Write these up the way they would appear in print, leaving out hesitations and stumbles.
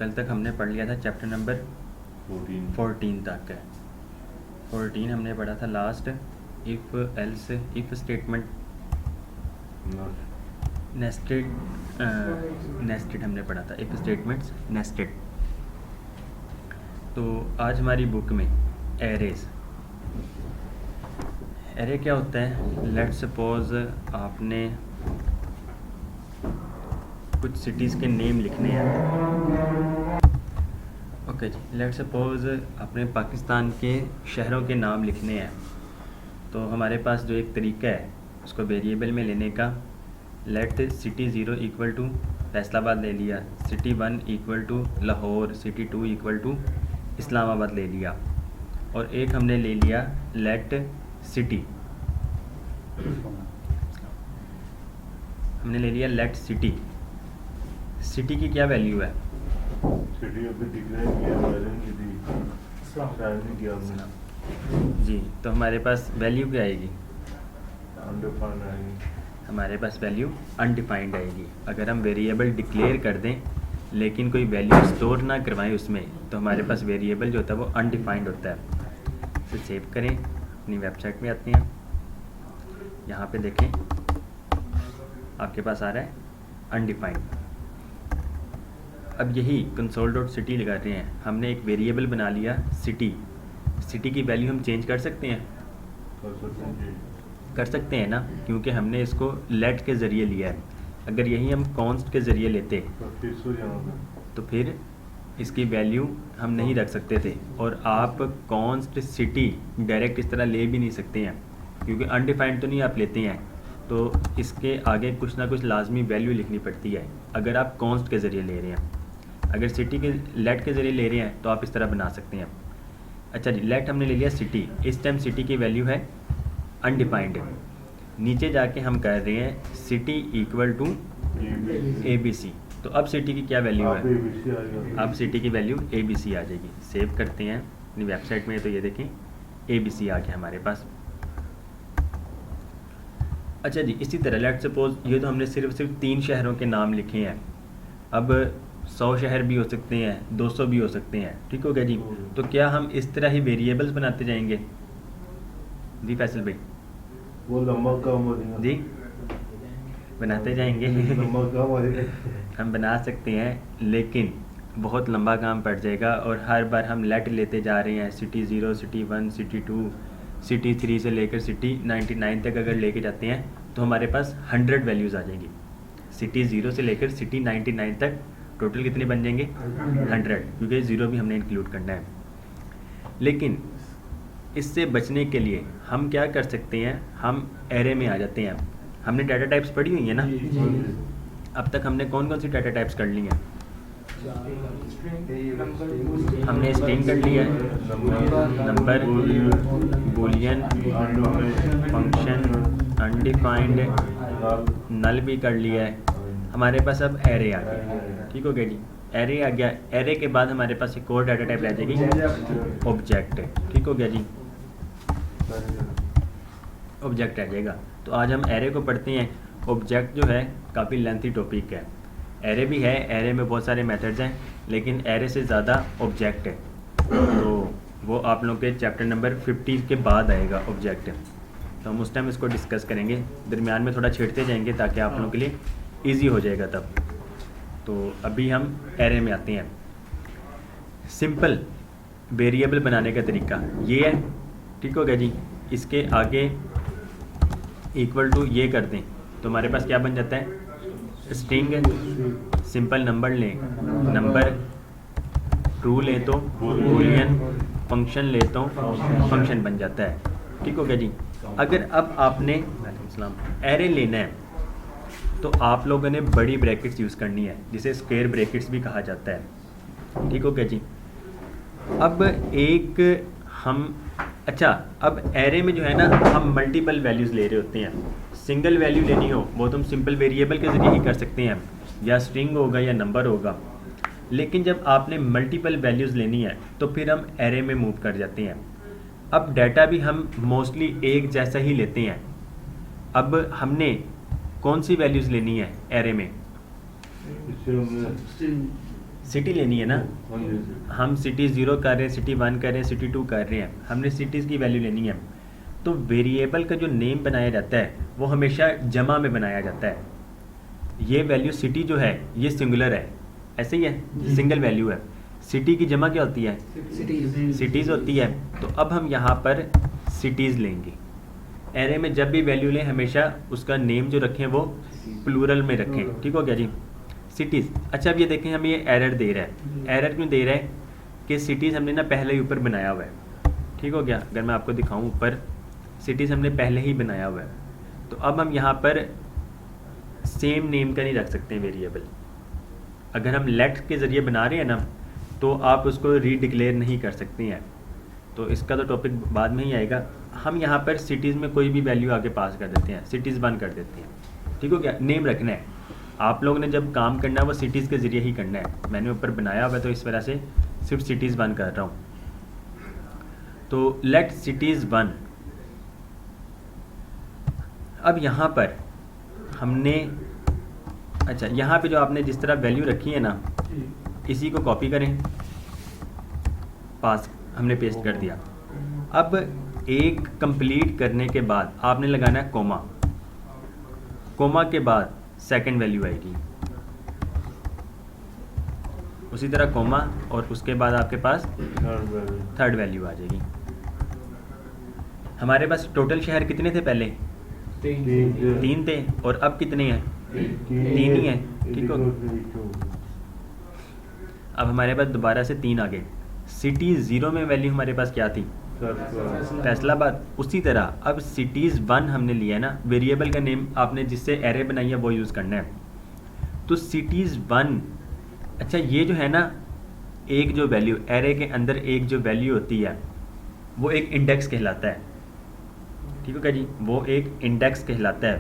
कल तक हमने पढ़ लिया था चैप्टर नंबर 14 तक है। 14 हमने पढ़ा था last, if else if statement, nested हमने पढ़ा था, इफ़ स्टेटमेंट्स नेस्टेड। तो आज हमारी बुक में एरेज, एरे क्या होता है? लेट्स सपोज आपने कुछ सिटीज़ के नेम लिखने हैं। ओके जी, लेट्स सपोज आपने पाकिस्तान के शहरों के नाम लिखने हैं। तो हमारे पास जो एक तरीका है उसको वेरिएबल में लेने का, let city 0 equal to Faisalabad ले लिया, city 1 equal to Lahore, city 2 equal to Islamabad ले लिया, और एक हमने ले लिया लेट सिटी, हमने ले लिया लेट सिटी। सिटी की क्या वैल्यू है? सिटी अभी डिक्लेयर किया जी, तो हमारे पास वैल्यू क्या आएगी? अनडिफाइंड आएगी। हमारे पास वैल्यू अनडिफाइंड आएगी। अगर हम वेरिएबल डिक्लेयर कर दें लेकिन कोई वैल्यू स्टोर ना करवाएं उसमें, तो हमारे पास वेरिएबल जो होता है वो अनडिफाइंड होता है। इसे सेव करें, अपनी वेबसाइट में आते हैं, यहाँ पे देखें आपके पास आ रहा है अनडिफाइंड। अब यही console.city लगा रहे हैं, हमने एक वेरिएबल बना लिया सिटी। सिटी की वैल्यू हम चेंज कर सकते हैं? कर सकते हैं ना, क्योंकि हमने इसको लेट के ज़रिए लिया है। अगर यही हम कॉन्स्ट के ज़रिए लेते तो फिर इसकी वैल्यू हम नहीं रख सकते थे, और आप कॉन्स्ट सिटी डायरेक्ट इस तरह ले भी नहीं सकते हैं, क्योंकि अनडिफाइंड तो नहीं आप लेते हैं, तो इसके आगे कुछ ना कुछ लाजमी वैल्यू लिखनी पड़ती है अगर आप कॉन्स्ट के ज़रिए ले रहे हैं। अगर सिटी के लेट के ज़रिए ले रहे हैं तो आप इस तरह बना सकते हैं। अच्छा जी, लेट हमने ले लिया सिटी, इस टाइम सिटी की वैल्यू है अनडिफाइंड। नीचे जाके हम कर रहे हैं सिटी इक्वल टू ABC, तो अब सिटी की क्या वैल्यू है? अब सिटी की वैल्यू ABC आ जाएगी। सेव करते हैं अपनी वेबसाइट में, तो ये देखें ABC आ गया हमारे पास। अच्छा जी, इसी तरह लेट सपोज ये तो हमने सिर्फ 3 शहरों के नाम लिखे हैं। अब 100 शहर भी हो सकते हैं, 200 भी हो सकते हैं, ठीक हो गया जी। तो क्या हम इस तरह ही वेरिएबल्स बनाते जाएंगे? जी फैसल भाई, वो लंबा कम हो जाएगा जी बनाते जाएंगे लंबा कम हो जाएगा। हम बना सकते हैं, लेकिन बहुत लंबा काम पड़ जाएगा, और हर बार हम लेट लेते जा रहे हैं। सिटी 0, सिटी 1, सिटी 2, सिटी 3 से लेकर सिटी 99 तक अगर लेके जाते हैं तो हमारे पास 100 वैल्यूज़ आ जाएंगी। सिटी 0 से लेकर सिटी 99 तक टोटल कितने बन जाएंगे? 100, क्योंकि 0 भी हमने इंक्लूड करना है। लेकिन इससे बचने के लिए हम क्या कर सकते हैं, हम एरे में आ जाते हैं। हमने डाटा टाइप्स पढ़ी हुई है ना? अब तक हमने कौन कौन सी डाटा टाइप्स कर ली हैं? हमने स्ट्रिंग कर लिया है, नंबर, बूलियन, फंक्शन, अनडिफाइंड, नल भी कर लिया है। हमारे पास अब एरे आ गया, ठीक हो गया जी। एरे आ गया, एरे के बाद हमारे पास एक और डाटा टाइप रह जाएगी ऑब्जेक्ट, ठीक हो गया जी। ऑब्जेक्ट रह जाएगा। तो आज हम एरे को पढ़ते हैं। ऑब्जेक्ट जो है काफ़ी लेंथी टॉपिक है। एरे भी है, एरे में बहुत सारे मेथड्स हैं, लेकिन एरे से ज़्यादा ऑब्जेक्ट है, तो वो आप लोगों के चैप्टर नंबर 50 के बाद आएगा ऑब्जेक्ट। तो हम उस टाइम इसको डिस्कस करेंगे, दरमियान में थोड़ा छेड़ते जाएंगे ताकि आप लोगों के लिए ईजी हो जाएगा तब। तो अभी हम एरे में आते हैं। सिंपल वेरिएबल बनाने का तरीका ये है, ठीक हो गया जी। इसके आगे इक्वल टू ये कर दें तो हमारे पास क्या बन जाता है? स्ट्रिंग। सिंपल नंबर लें, नंबर, ट्रू ले तो बूलियन, फंक्शन ले तो फंक्शन बन जाता है, ठीक हो गया जी। अगर अब आपने एरे लेना है तो आप लोगों ने बड़ी ब्रैकेट्स यूज़ करनी है, जिसे स्क्वायर ब्रैकेट्स भी कहा जाता है, ठीक हो गया जी। अब एक हम अब एरे में जो है ना, हम मल्टीपल वैल्यूज़ ले रहे होते हैं। सिंगल वैल्यू लेनी हो वो तो हम सिंपल वेरिएबल के ज़रिए ही कर सकते हैं, या स्ट्रिंग होगा या नंबर होगा। लेकिन जब आपने मल्टीपल वैल्यूज़ लेनी है तो फिर हम एरे में मूव कर जाते हैं। अब डाटा भी हम मोस्टली एक जैसा ही लेते हैं। अब हमने कौन सी वैल्यूज़ लेनी है एरे में? सिटी लेनी है ना, हाँ जी जी। हम सिटी 0 कर रहे हैं, सिटी 1 कर रहे हैं, सिटी 2 कर रहे हैं, हमने सिटीज़ की वैल्यू लेनी है। तो वेरिएबल का जो नेम बनाया जाता है वो हमेशा जमा में बनाया जाता है। ये वैल्यू सिटी जो है ये सिंगुलर है, ऐसे ही है, सिंगल वैल्यू है। सिटी की जमा क्या होती है? सिटीज़ होती है। तो अब हम यहाँ पर सिटीज़ लेंगे। एरे में जब भी वैल्यू लें हमेशा उसका नेम जो रखें वो प्लूरल में रखें, ठीक हो गया जी। सिटीज़। अच्छा अब ये देखें हमें ये एरर दे रहा है। एरर क्यों दे रहा है? कि सिटीज़ हमने ना पहले ही ऊपर बनाया हुआ है, ठीक हो गया। अगर मैं आपको दिखाऊं ऊपर, सिटीज़ हमने पहले ही बनाया हुआ है। तो अब हम यहाँ पर सेम नेम का नहीं रख सकते वेरिएबल। अगर हम लेट के ज़रिए बना रहे हैं ना तो आप उसको रीडिक्लेयर नहीं कर सकते हैं। तो इसका तो टॉपिक बाद में ही आएगा। हम यहाँ पर सिटीज़ में कोई भी वैल्यू आगे पास कर देते हैं, सिटीज़ 1 कर देते हैं, ठीक हो गया। नेम रखना है। आप लोगों ने जब काम करना है वो सिटीज़ के ज़रिए ही करना है। मैंने ऊपर बनाया हुआ है तो इस वजह से सिर्फ सिटीज़ 1 कर रहा हूँ। तो लेट सिटीज़ 1। अब यहाँ पर हमने, अच्छा यहाँ पे जो आपने जिस तरह वैल्यू रखी है ना, इसी को कॉपी करें, पास हमने पेस्ट कर दिया। अब एक कंप्लीट करने के बाद आपने लगाना है कोमा। कोमा के बाद सेकंड वैल्यू आएगी, उसी तरह कोमा, और उसके बाद आपके पास थर्ड वैल्यू आ जाएगी। हमारे पास टोटल शहर कितने थे पहले? 3 थे, और अब कितने हैं? 3 ही हैं, ठीक हो। अब हमारे पास दोबारा से 3 आ गए। सिटी 0 में वैल्यू हमारे पास क्या थी? फैसलाबाद। उसी तरह अब सिटीज़ 1 हमने लिया है ना, वेरिएबल का नेम आपने जिससे एरे बनाई है वो यूज़ करना है। तो सिटीज़ 1, अच्छा ये जो है ना, एक जो वैल्यू एरे के अंदर एक जो वैल्यू होती है वो एक इंडेक्स कहलाता है, ठीक है क्या जी, वो एक इंडेक्स कहलाता है।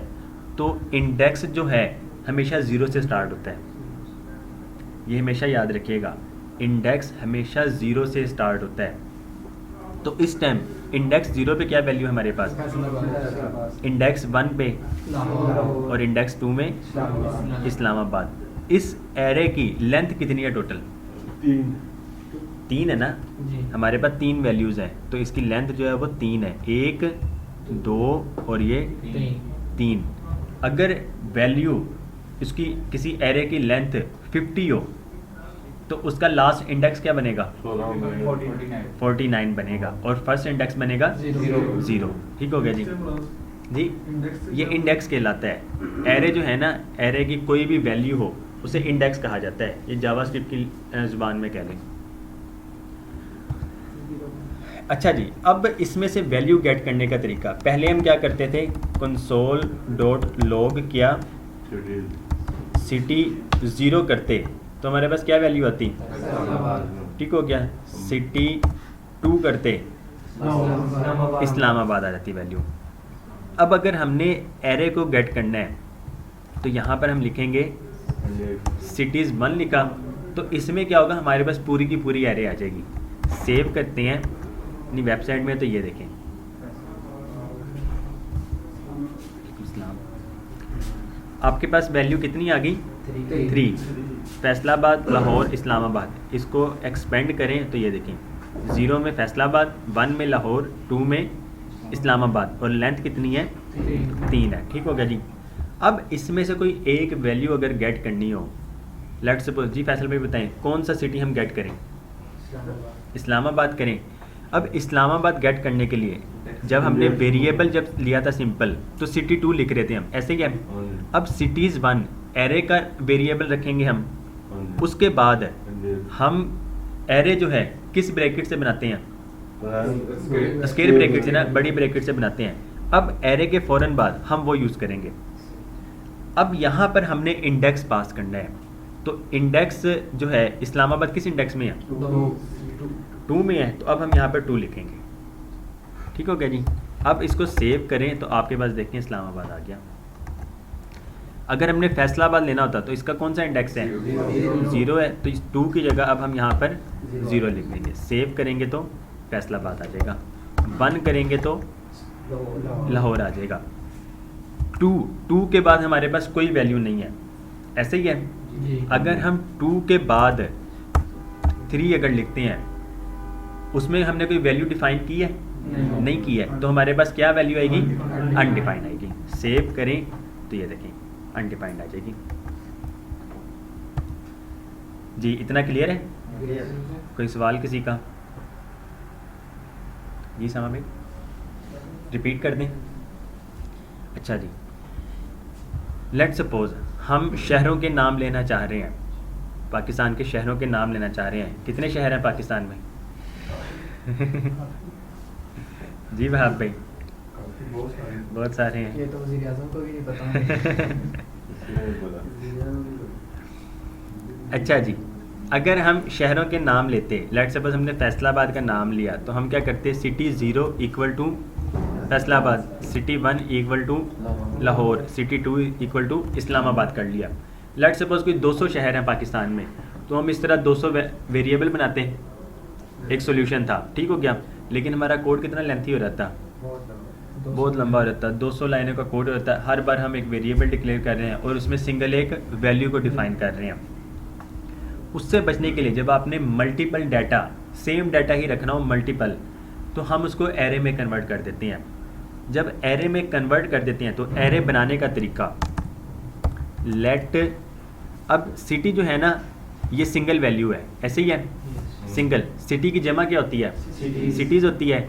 तो इंडेक्स जो है हमेशा 0 से स्टार्ट होता है, ये हमेशा याद रखिएगा। इंडेक्स हमेशा 0 से स्टार्ट होता है। तो इस टाइम इंडेक्स 0 पे क्या वैल्यू है हमारे पास? इंडेक्स 1 पे और इंडेक्स 2 में इस्लामाबाद। इस एरे की लेंथ कितनी है टोटल? 3 है ना, हमारे पास 3 वैल्यूज़ हैं, तो इसकी लेंथ जो है वो 3 है। 1, 2 और ये 3। अगर वैल्यू इसकी किसी एरे की लेंथ 50 हो तो उसका लास्ट इंडेक्स क्या बनेगा? 49 बनेगा, और फर्स्ट इंडेक्स बनेगा 0, ठीक हो गया जी। जी ये इंडेक्स कहलाता है। एरे जो है ना, एरे की कोई भी वैल्यू हो उसे इंडेक्स कहा जाता है। ये जावास्क्रिप्ट की ज़ुबान में कह लें। अच्छा जी, अब इसमें से वैल्यू गेट करने का तरीका, पहले हम क्या करते थे? console.log क्या सिटी 0 करते तो हमारे पास क्या वैल्यू आती? ठीक हो गया। सिटी 2 करते इस्लामाबाद आ जाती वैल्यू। अब अगर हमने एरे को गेट करना है तो यहाँ पर हम लिखेंगे सिटीज़ 1 लिखा, तो इसमें क्या होगा? हमारे पास पूरी की पूरी एरे आ जाएगी। सेव करते हैं अपनी वेबसाइट में, तो ये देखें आपके पास वैल्यू कितनी आ गई? 3। फैसलाबाद, लाहौर, इस्लामाबाद। इसको एक्सपेंड करें तो ये देखें 0 में फैसलाबाद, 1 में लाहौर, 2 में इस्लामाबाद, और लेंथ कितनी है? 3 है, ठीक हो गया जी। अब इसमें से कोई एक वैल्यू अगर गेट करनी हो, लेट्स सपोज जी फैसल भाई बताएं कौन सा सिटी हम गेट करें? इस्लामाबाद करें। अब इस्लामाबाद गेट करने के लिए जब हमने वेरिएबल जब लिया था सिंपल, तो सिटी 2 लिख रहे थे हम, ऐसे ही है। अब सिटीज़ 1 एरे का वेरिएबल रखेंगे हम, उसके बाद हम एरे जो है किस ब्रैकेट से बनाते हैं? स्क्वायर ब्रैकेट से ना, बड़ी ब्रैकेट से बनाते हैं। अब एरे के फ़ौरन बाद हम वो यूज़ करेंगे। अब यहाँ पर हमने इंडेक्स पास करना है, तो इंडेक्स जो है इस्लामाबाद किस इंडेक्स में है? 2 में है, तो अब हम यहाँ पर 2 लिखेंगे, ठीक हो गया जी। अब इसको सेव करें तो आपके पास देखें इस्लामाबाद आ गया। अगर हमने फैसलाबाद लेना होता तो इसका कौन सा इंडेक्स है? 0 है, तो इस 2 की जगह अब हम यहाँ पर 0 लिख देंगे। सेव करेंगे तो फैसलाबाद आ जाएगा, 1 करेंगे तो लाहौर आ जाएगा। 2 के बाद हमारे पास कोई वैल्यू नहीं है, ऐसे ही है। अगर हम 2 के बाद 3 अगर लिखते हैं उसमें हमने कोई वैल्यू डिफाइन की है? नहीं की है, तो हमारे पास क्या वैल्यू आएगी? अनडिफाइंड आएगी। सेव करें तो ये देखें अनडिफाइंड आ जाएगी। जी इतना क्लियर है? कोई सवाल किसी का? जी सामा भाई रिपीट कर दें। अच्छा जी, लेट्स सपोज हम शहरों के नाम लेना चाह रहे हैं, पाकिस्तान के शहरों के नाम लेना चाह रहे हैं। कितने शहर हैं पाकिस्तान में? जी वहाब भाई बहुत सारे हैं। ये तो वज़ीर आज़म को भी नहीं पता। अच्छा जी, अगर हम शहरों के नाम लेते, लेट्स सपोज हमने फैसलाबाद का नाम लिया, तो हम क्या करते? City 0 equal to Faisalabad, city 1 equal to Lahore, city 2 equal to Islamabad कर लिया। लेट्स सपोज कोई 200 शहर हैं पाकिस्तान में, तो हम इस तरह 200 वेरिएबल बनाते हैं। एक सोल्यूशन था, ठीक हो गया। लेकिन हमारा कोड कितना लेंथी हो रहा था? बहुत लंबा हो रहता है। 200 लाइनों का कोड होता है। हर बार हम एक वेरिएबल डिक्लेयर कर रहे हैं और उसमें सिंगल एक वैल्यू को डिफाइन कर रहे हैं। उससे बचने के लिए जब आपने मल्टीपल डाटा, सेम डाटा ही रखना हो मल्टीपल, तो हम उसको एरे में कन्वर्ट कर देते हैं। जब एरे में कन्वर्ट कर देते हैं तो एरे बनाने का तरीका, लेट, अब सिटी जो है ना ये सिंगल वैल्यू है, ऐसे ही है सिंगल। सिटी की जमा क्या होती है? सिटीज़ होती है।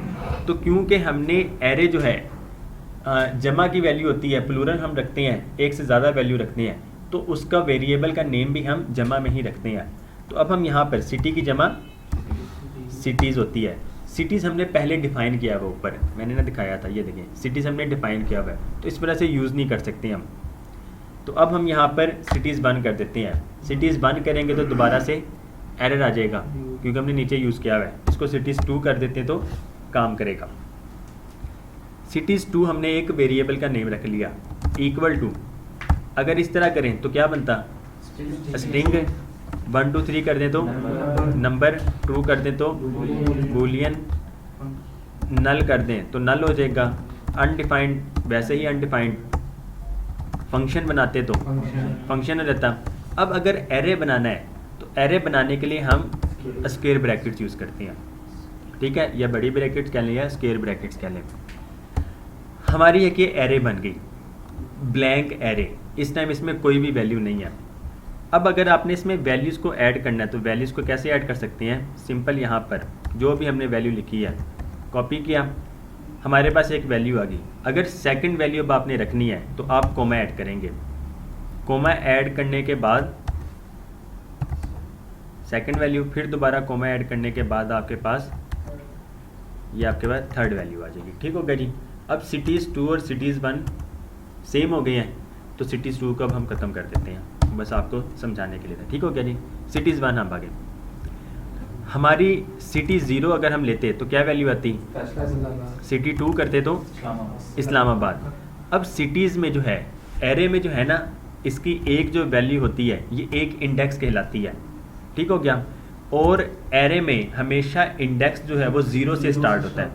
तो क्योंकि हमने एरे जो है जमा की वैल्यू होती है, प्लूरल हम रखते हैं, एक से ज़्यादा वैल्यू रखते हैं, तो उसका वेरिएबल का नेम भी हम जमा में ही रखते हैं। तो अब हम यहाँ पर सिटी की जमा सिटीज़ होती है। सिटीज़ हमने पहले डिफ़ाइन किया हुआ, ऊपर मैंने ना दिखाया था, ये देखें सिटीज़ हमने डिफ़ाइन किया हुआ है, तो इस तरह से यूज़ नहीं कर सकते हम। तो अब हम यहाँ पर सिटीज़ बंद कर देते हैं। सिटीज़ बंद करेंगे तो दोबारा से एरर आ जाएगा क्योंकि हमने नीचे यूज़ किया हुआ है। इसको सिटीज़ 2 कर देते तो काम करेगा। सिटीज़ 2 हमने एक वेरिएबल का नेम रख लिया, इक्वल टू, अगर इस तरह करें तो क्या बनता? स्ट्रिंग 1 2 3 कर दें तो नंबर, 2 कर दें तो बूलियन, नल कर दें तो नल हो जाएगा। अनडिफाइंड वैसे ही अनडिफाइंड, फंक्शन बनाते तो फंक्शन हो जाता। अब अगर एरे बनाना है तो एरे बनाने के लिए हम स्क्वायर ब्रैकेट्स यूज़ करते हैं, ठीक है, या बड़ी ब्रैकेट्स कह लें या स्क्वायर ब्रैकेट्स कह लें। हमारी है कि एरे बन गई, ब्लैंक एरे। इस टाइम इसमें कोई भी वैल्यू नहीं है। अब अगर आपने इसमें वैल्यूज़ को ऐड करना है तो वैल्यूज़ को कैसे ऐड कर सकते हैं? सिंपल, यहाँ पर जो भी हमने वैल्यू लिखी है कॉपी किया, हमारे पास एक वैल्यू आ गई। अगर सेकंड वैल्यू अब आपने रखनी है तो आप कोमा ऐड करेंगे। कोमा ऐड करने के बाद सेकंड वैल्यू, फिर दोबारा कोमा ऐड करने के बाद आपके पास ये आपके पास थर्ड वैल्यू आ जाएगी, ठीक होगा जी। अब सिटीज़ 2 और सिटीज़ 1 सेम हो गए हैं, तो सिटीज़ 2 को अब हम ख़त्म कर देते हैं, बस आपको समझाने के लिए था, ठीक हो गया जी। सिटीज़ 1 हम आगे, हमारी सिटी 0 अगर हम लेते तो क्या वैल्यू आती? सिटी 2 करते तो इस्लामाबाद। अब सिटीज़ में जो है, एरे में जो है ना, इसकी एक जो वैल्यू होती है ये एक इंडेक्स कहलाती है, ठीक हो गया। और एरे में हमेशा इंडेक्स जो है वो 0 से स्टार्ट होता है,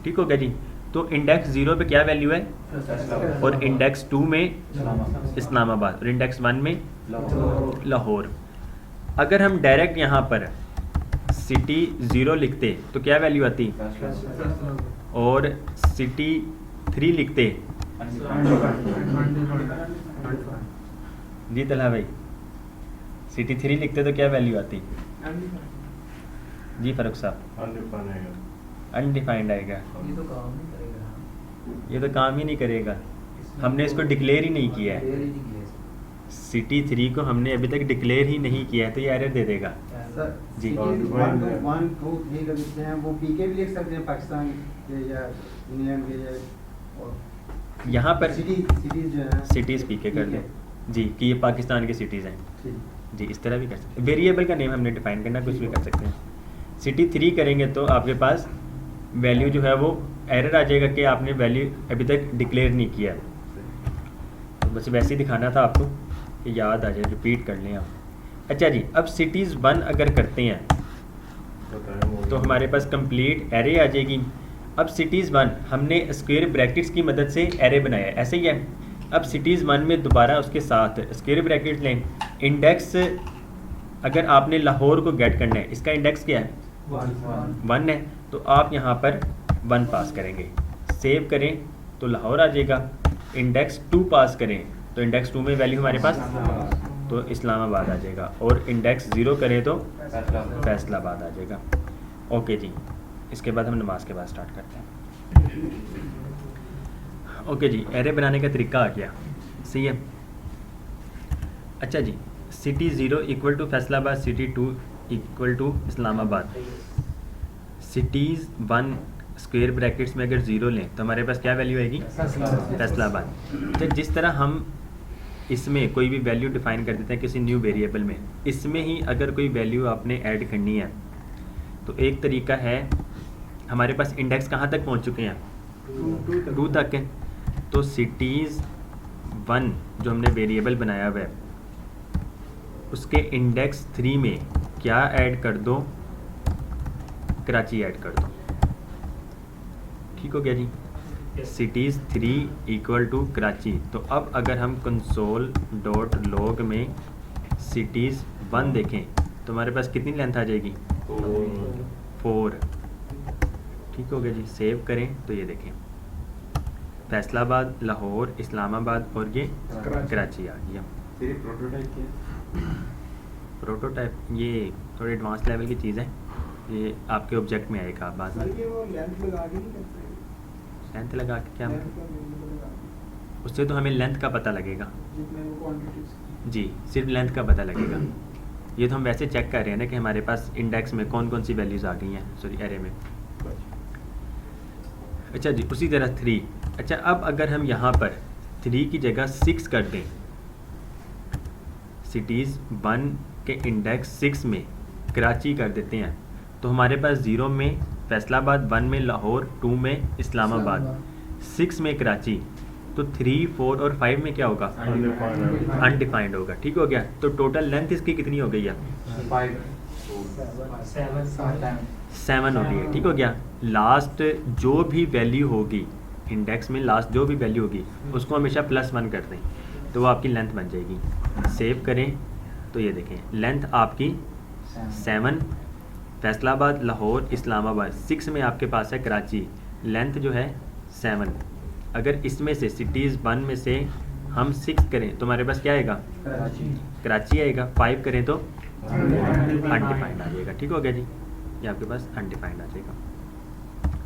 ठीक हो गया जी। तो इंडेक्स 0 पे क्या वैल्यू है? और इंडेक्स 2 में इस्लामाबाद और इंडेक्स 1 में लाहौर। अगर हम डायरेक्ट यहाँ पर सिटी 0 लिखते तो क्या वैल्यू आती? और सिटी 3 लिखते जी तला भाई, सिटी 3 लिखते तो क्या वैल्यू आती? जी फरूक साहब, अनडिफाइंड आएगा। ये तो काम ही नहीं करेगा, हमने इसको डिक्लेयर ही नहीं किया है। सिटी 3 को हमने अभी तक डिक्लेयर ही नहीं किया है, तो ये एरर दे देगा जी। वो पीके भी लिख सकते हैं पाकिस्तान के या इंग्लैंड के, या यहाँ पर सिटीज जो है सिटीज़ पीके कर दें जी कि ये पाकिस्तान के सिटीज़ हैं जी। इस तरह भी कर सकते हैं, वेरिएबल का नेम हमने डिफाइन करना, कुछ भी कर सकते हैं। सिटी 3 करेंगे तो आपके पास वैल्यू जो है वो एरर आ जाएगा कि आपने वैल्यू अभी तक डिक्लेयर नहीं किया है। तो बस वैसे ही दिखाना था आपको कि याद आ जाए, रिपीट कर लें आप। अच्छा जी, अब सिटीज़ 1 अगर करते हैं तो हमारे पास कंप्लीट एरे आ जाएगी। अब सिटीज़ 1 हमने स्क्वायर ब्रैकेट्स की मदद से एरे बनाया है, ऐसे ही है। अब सिटीज़ 1 में दोबारा उसके साथ स्क्वायर ब्रैकेट लें, इंडेक्स अगर आपने लाहौर को गेट करना है, इसका इंडेक्स क्या है? 1 है, तो आप यहाँ पर 1 पास करेंगे। सेव करें तो लाहौर आ जाएगा। इंडेक्स 2 पास करें तो इंडेक्स 2 में वैल्यू हमारे पास तो इस्लामाबाद आ जाएगा, और इंडेक्स 0 करें तो फैसलाबाद आ जाएगा। ओके जी, इसके बाद हम नमाज के बाद स्टार्ट करते हैं। ओके जी, एरे बनाने का तरीका आ गया, सही है। अच्छा जी, city 0 equal to Faisalabad, city 2 equal to Islamabad. Cities 1 square brackets में अगर 0 लें तो हमारे पास क्या वैल्यू आएगी? फैसलाबाद। तो जिस तरह हम इसमें कोई भी वैल्यू डिफाइन कर देते हैं किसी न्यू वेरिएबल में, इसमें ही अगर कोई वैल्यू आपने ऐड करनी है तो एक तरीका है, हमारे पास इंडेक्स कहाँ तक पहुँच चुके हैं? 2 तक है। तो सिटीज़ 1 जो हमने वेरिएबल बनाया हुआ है उसके इंडेक्स 3 में क्या ऐड कर दो? कराची ऐड कर दो। ठीक हो गया जी। Cities 3 equal to Karachi. तो अब अगर हम कंसोल डॉट लॉग में सिटीज़ 1 देखें तो हमारे पास कितनी लेंथ आ जाएगी? 4। ठीक हो गया जी। सेव करें तो ये देखें फैसलाबाद, लाहौर, इस्लामाबाद और ये कराची आ गया। प्रोटोटाइप ये थोड़े एडवांस लेवल की चीज़ है, ये आपके ऑब्जेक्ट में आएगा बाद में। लेंथ लगा के क्या उससे तो हमें लेंथ का पता लगेगा जी, सिर्फ लेंथ का पता लगेगा। ये तो हम वैसे चेक कर रहे हैं ना कि हमारे पास इंडेक्स में कौन कौन सी वैल्यूज़ आ गई हैं, सॉरी एरे में। अच्छा जी, उसी तरह 3। अच्छा, अब अगर हम यहाँ पर 3 की जगह 6 कर दें, सिटीज़ 1 के इंडेक्स 6 में कराची कर देते हैं तो हमारे पास 0 में फैसलाबाद, 1 में लाहौर, 2 में इस्लामाबाद, 6 में कराची, तो 3, 4 और 5 में क्या होगा? अनडिफाइंड होगा। ठीक हो गया। तो टोटल लेंथ इसकी कितनी हो गई है? 7 हो गई है। ठीक हो गया। लास्ट जो भी वैल्यू होगी इंडेक्स में, लास्ट जो भी वैल्यू होगी उसको हमेशा +1 कर दें तो वो आपकी लेंथ बन जाएगी। सेव करें तो ये देखें लेंथ आपकी 7, फैसलाबाद, लाहौर, इस्लामाबाद, 6 में आपके पास है कराची, लेंथ जो है 7। अगर इसमें से सिटीज़ 1 में से हम 6 करें तो हमारे पास क्या आएगा? कराची आएगा। 5 करें तो अनडिफाइंड आ जाएगा। ठीक हो गया जी, ये आपके पास अनडिफाइंड आ जाएगा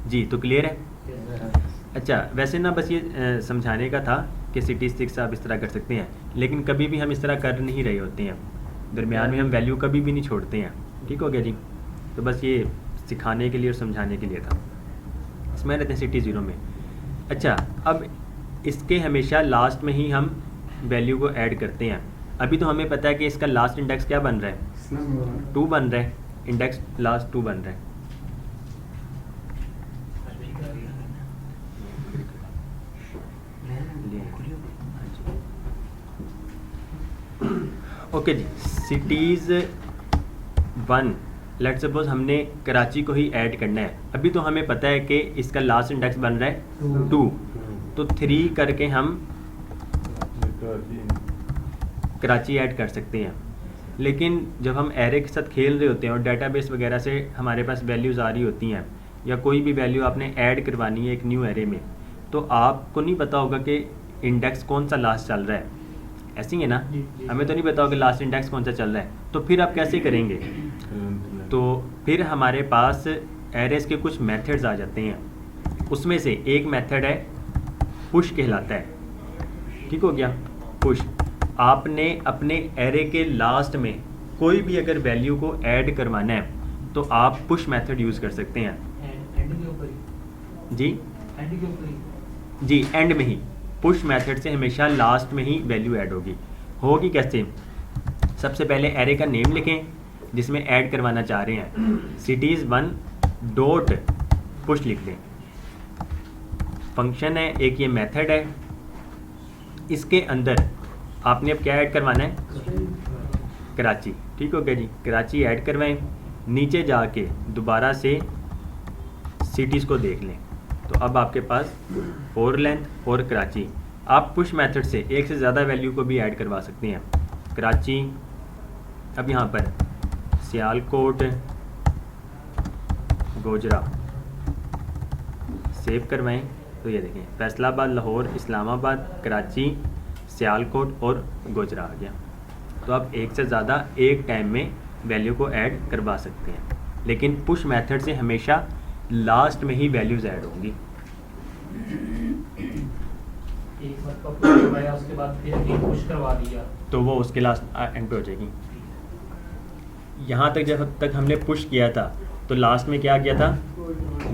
जी। तो क्लियर है? अच्छा, वैसे ना बस ये समझाने का था कि सिटी 6 आप इस तरह कर सकते हैं, लेकिन कभी भी हम इस तरह कर नहीं रहे होते हैं, दरमियान में हम वैल्यू कभी भी नहीं छोड़ते हैं। ठीक हो गया जी। तो बस ये सिखाने के लिए और समझाने के लिए था। इसमें रहते हैं सिटी 0 में। अच्छा, अब इसके हमेशा लास्ट में ही हम वैल्यू को ऐड करते हैं। अभी तो हमें पता है कि इसका लास्ट इंडेक्स क्या बन रहा है? 2 बन रहा है। इंडेक्स लास्ट 2 बन रहा है। ओके जी, सिटीज़ 1 लेट सपोज हमने कराची को ही ऐड करना है। अभी तो हमें पता है कि इसका लास्ट इंडेक्स बन रहा है 2, तो 3 करके हम कराची ऐड कर सकते हैं। लेकिन जब हम एरे के साथ खेल रहे होते हैं और डेटाबेस वगैरह से हमारे पास वैल्यूज़ आ रही होती हैं, या कोई भी वैल्यू आपने ऐड करवानी है एक न्यू एरे में, तो आपको नहीं पता होगा कि इंडेक्स कौन सा लास्ट चल रहा है। ऐसे ही है ना, हमें तो नहीं पता होगा लास्ट इंडेक्स कौन सा चल रहा है। तो फिर आप कैसे करेंगे? तो फिर हमारे पास एरेस के कुछ मेथड्स आ जाते हैं। उसमें से एक मेथड है पुश कहलाता है। ठीक हो गया, पुश। आपने अपने एरे के लास्ट में कोई भी अगर वैल्यू को ऐड करवाना है तो आप पुश मेथड यूज़ कर सकते हैं। जी जी, एंड में ही पुश मेथड से हमेशा लास्ट में ही वैल्यू ऐड होगी कैसे? सबसे पहले एरे का नेम लिखें जिसमें ऐड करवाना चाह रहे हैं। सिटीज़ 1 डॉट पुश लिख दें। फंक्शन है एक, ये मेथड है। इसके अंदर आपने अब क्या ऐड करवाना है? कराची। ठीक हो गया जी, कराची ऐड करवाएं। नीचे जाके दोबारा से सिटीज़ को देख लें तो अब आपके पास 4 लेंथ और कराची। आप पुश मेथड से एक से ज़्यादा वैल्यू को भी ऐड करवा सकते हैं। कराची, अब यहाँ पर सियालकोट, गोजरा, सेव करवाएं तो ये देखें फैसलाबाद, लाहौर, इस्लामाबाद, कराची, सियालकोट और गोजरा आ गया। तो आप एक से ज़्यादा एक टाइम में वैल्यू को ऐड करवा सकते हैं, लेकिन पुश मेथड से हमेशा लास्ट में ही वैल्यूज़ ऐड होंगी। एक मरतबा पुश करवाया उसके बाद फिर एक पुश करवा दिया तो वो उसके लास्ट एंड पे हो जाएगी। यहाँ तक जब तक हमने पुश किया था तो लास्ट में क्या किया था,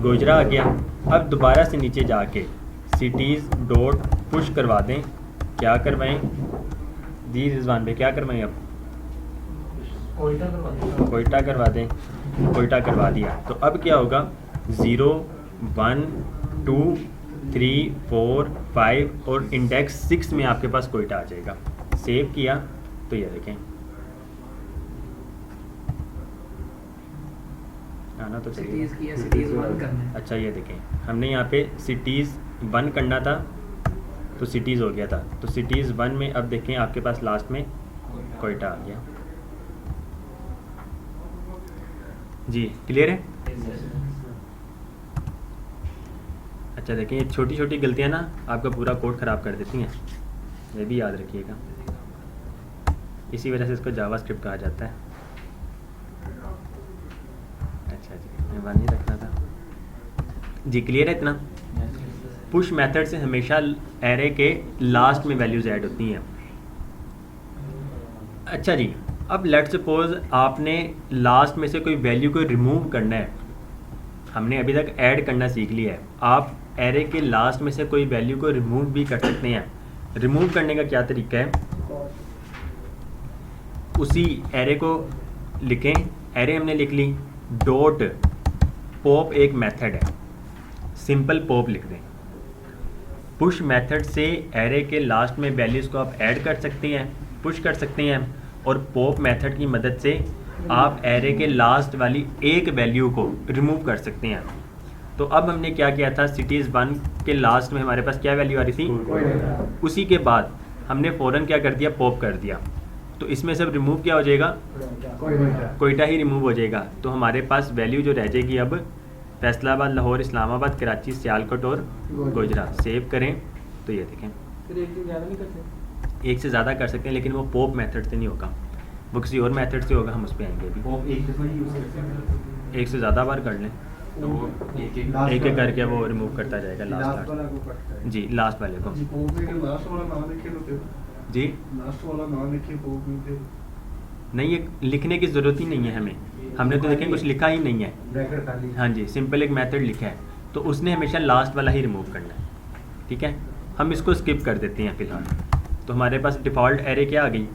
गोजरा आ गया। अब दोबारा से नीचे जाके सिटीज़ डॉट पुश करवा दें। क्या करवाएं दी रिजवान पे, क्या करवाएं अब कोयटा करवा दिया। कोयटा करवा दें। कोयटा करवा दिया तो अब क्या होगा 0 1 2 3 4 5 और इंडेक्स 6 में आपके पास कोयटा आ जाएगा। सेव किया तो ये देखें आना तो चाहिए। सिटीज किया, सिटीज 1 करना है। अच्छा ये देखें हमने यहाँ पे सिटीज़ 1 करना था तो सिटीज़ हो गया था, तो सिटीज़ 1 में अब देखें आपके पास लास्ट में कोयटा आ गया। जी क्लियर है। अच्छा देखें ये छोटी छोटी गलतियाँ ना आपका पूरा कोड ख़राब कर देती हैं, ये भी याद रखिएगा। इसी वजह से इसको जावास्क्रिप्ट कहा जाता है। अच्छा जी मेहरबानी रखना था जी। क्लियर है इतना। पुश मेथड से हमेशा एरे के लास्ट में वैल्यूज़ ऐड होती हैं। अच्छा जी अब लेट्स सपोज आपने लास्ट में से कोई वैल्यू को रिमूव करना है। हमने अभी तक ऐड करना सीख लिया है, आप एरे के लास्ट में से कोई वैल्यू को रिमूव भी कर सकते हैं। रिमूव करने का क्या तरीका है, उसी एरे को लिखें, एरे हमने लिख ली, डॉट पॉप एक मेथड है, सिंपल पॉप लिख दें। पुश मेथड से एरे के लास्ट में वैल्यूज़ को आप ऐड कर सकते हैं, पुश कर सकते हैं, और पॉप मेथड की मदद से आप एरे के लास्ट वाली एक वैल्यू को रिमूव कर सकते हैं। तो अब हमने क्या किया था, सिटीज़ 1 के लास्ट में हमारे पास क्या वैल्यू आ रही थी, उसी के बाद हमने फ़ौरन क्या कर दिया, पॉप कर दिया। तो इसमें सब रिमूव क्या हो जाएगा, कोयटा ही रिमूव हो जाएगा। तो हमारे पास वैल्यू जो रह जाएगी अब फैसलाबाद, लाहौर, इस्लामाबाद, कराची, सियालकोट और गोजरा। सेव करें तो ये देखें फिर एक दिन ज़्यादा नहीं करते। एक से ज़्यादा कर सकते हैं, लेकिन वो पॉप मेथड से नहीं होगा, वो किसी और मेथड से होगा, हम उस पर आएंगे अभी। वो एक दफ़ा ही यूज़ करते हैं। एक से ज़्यादा बार कर लें तो वो एक एक करके वो रिमूव करता जाएगा लास्ट लास्ट वाला को कटता है। जी लास्ट वाले को लास्ट वाला नाम लिखे तो जी लास्ट वाला नाम लिखे तो नहीं, ये लिखने की ज़रूरत ही नहीं है हमें, हमने तो देखें कुछ लिखा ही नहीं है। ब्रैकेट खाली। हाँ जी सिंपल एक मेथड लिखा है, तो उसने हमेशा लास्ट वाला ही रिमूव करना है। ठीक है, हम इसको स्किप कर देते हैं फ़िलहाल। तो हमारे पास डिफ़ॉल्ट एरे क्या आ गई,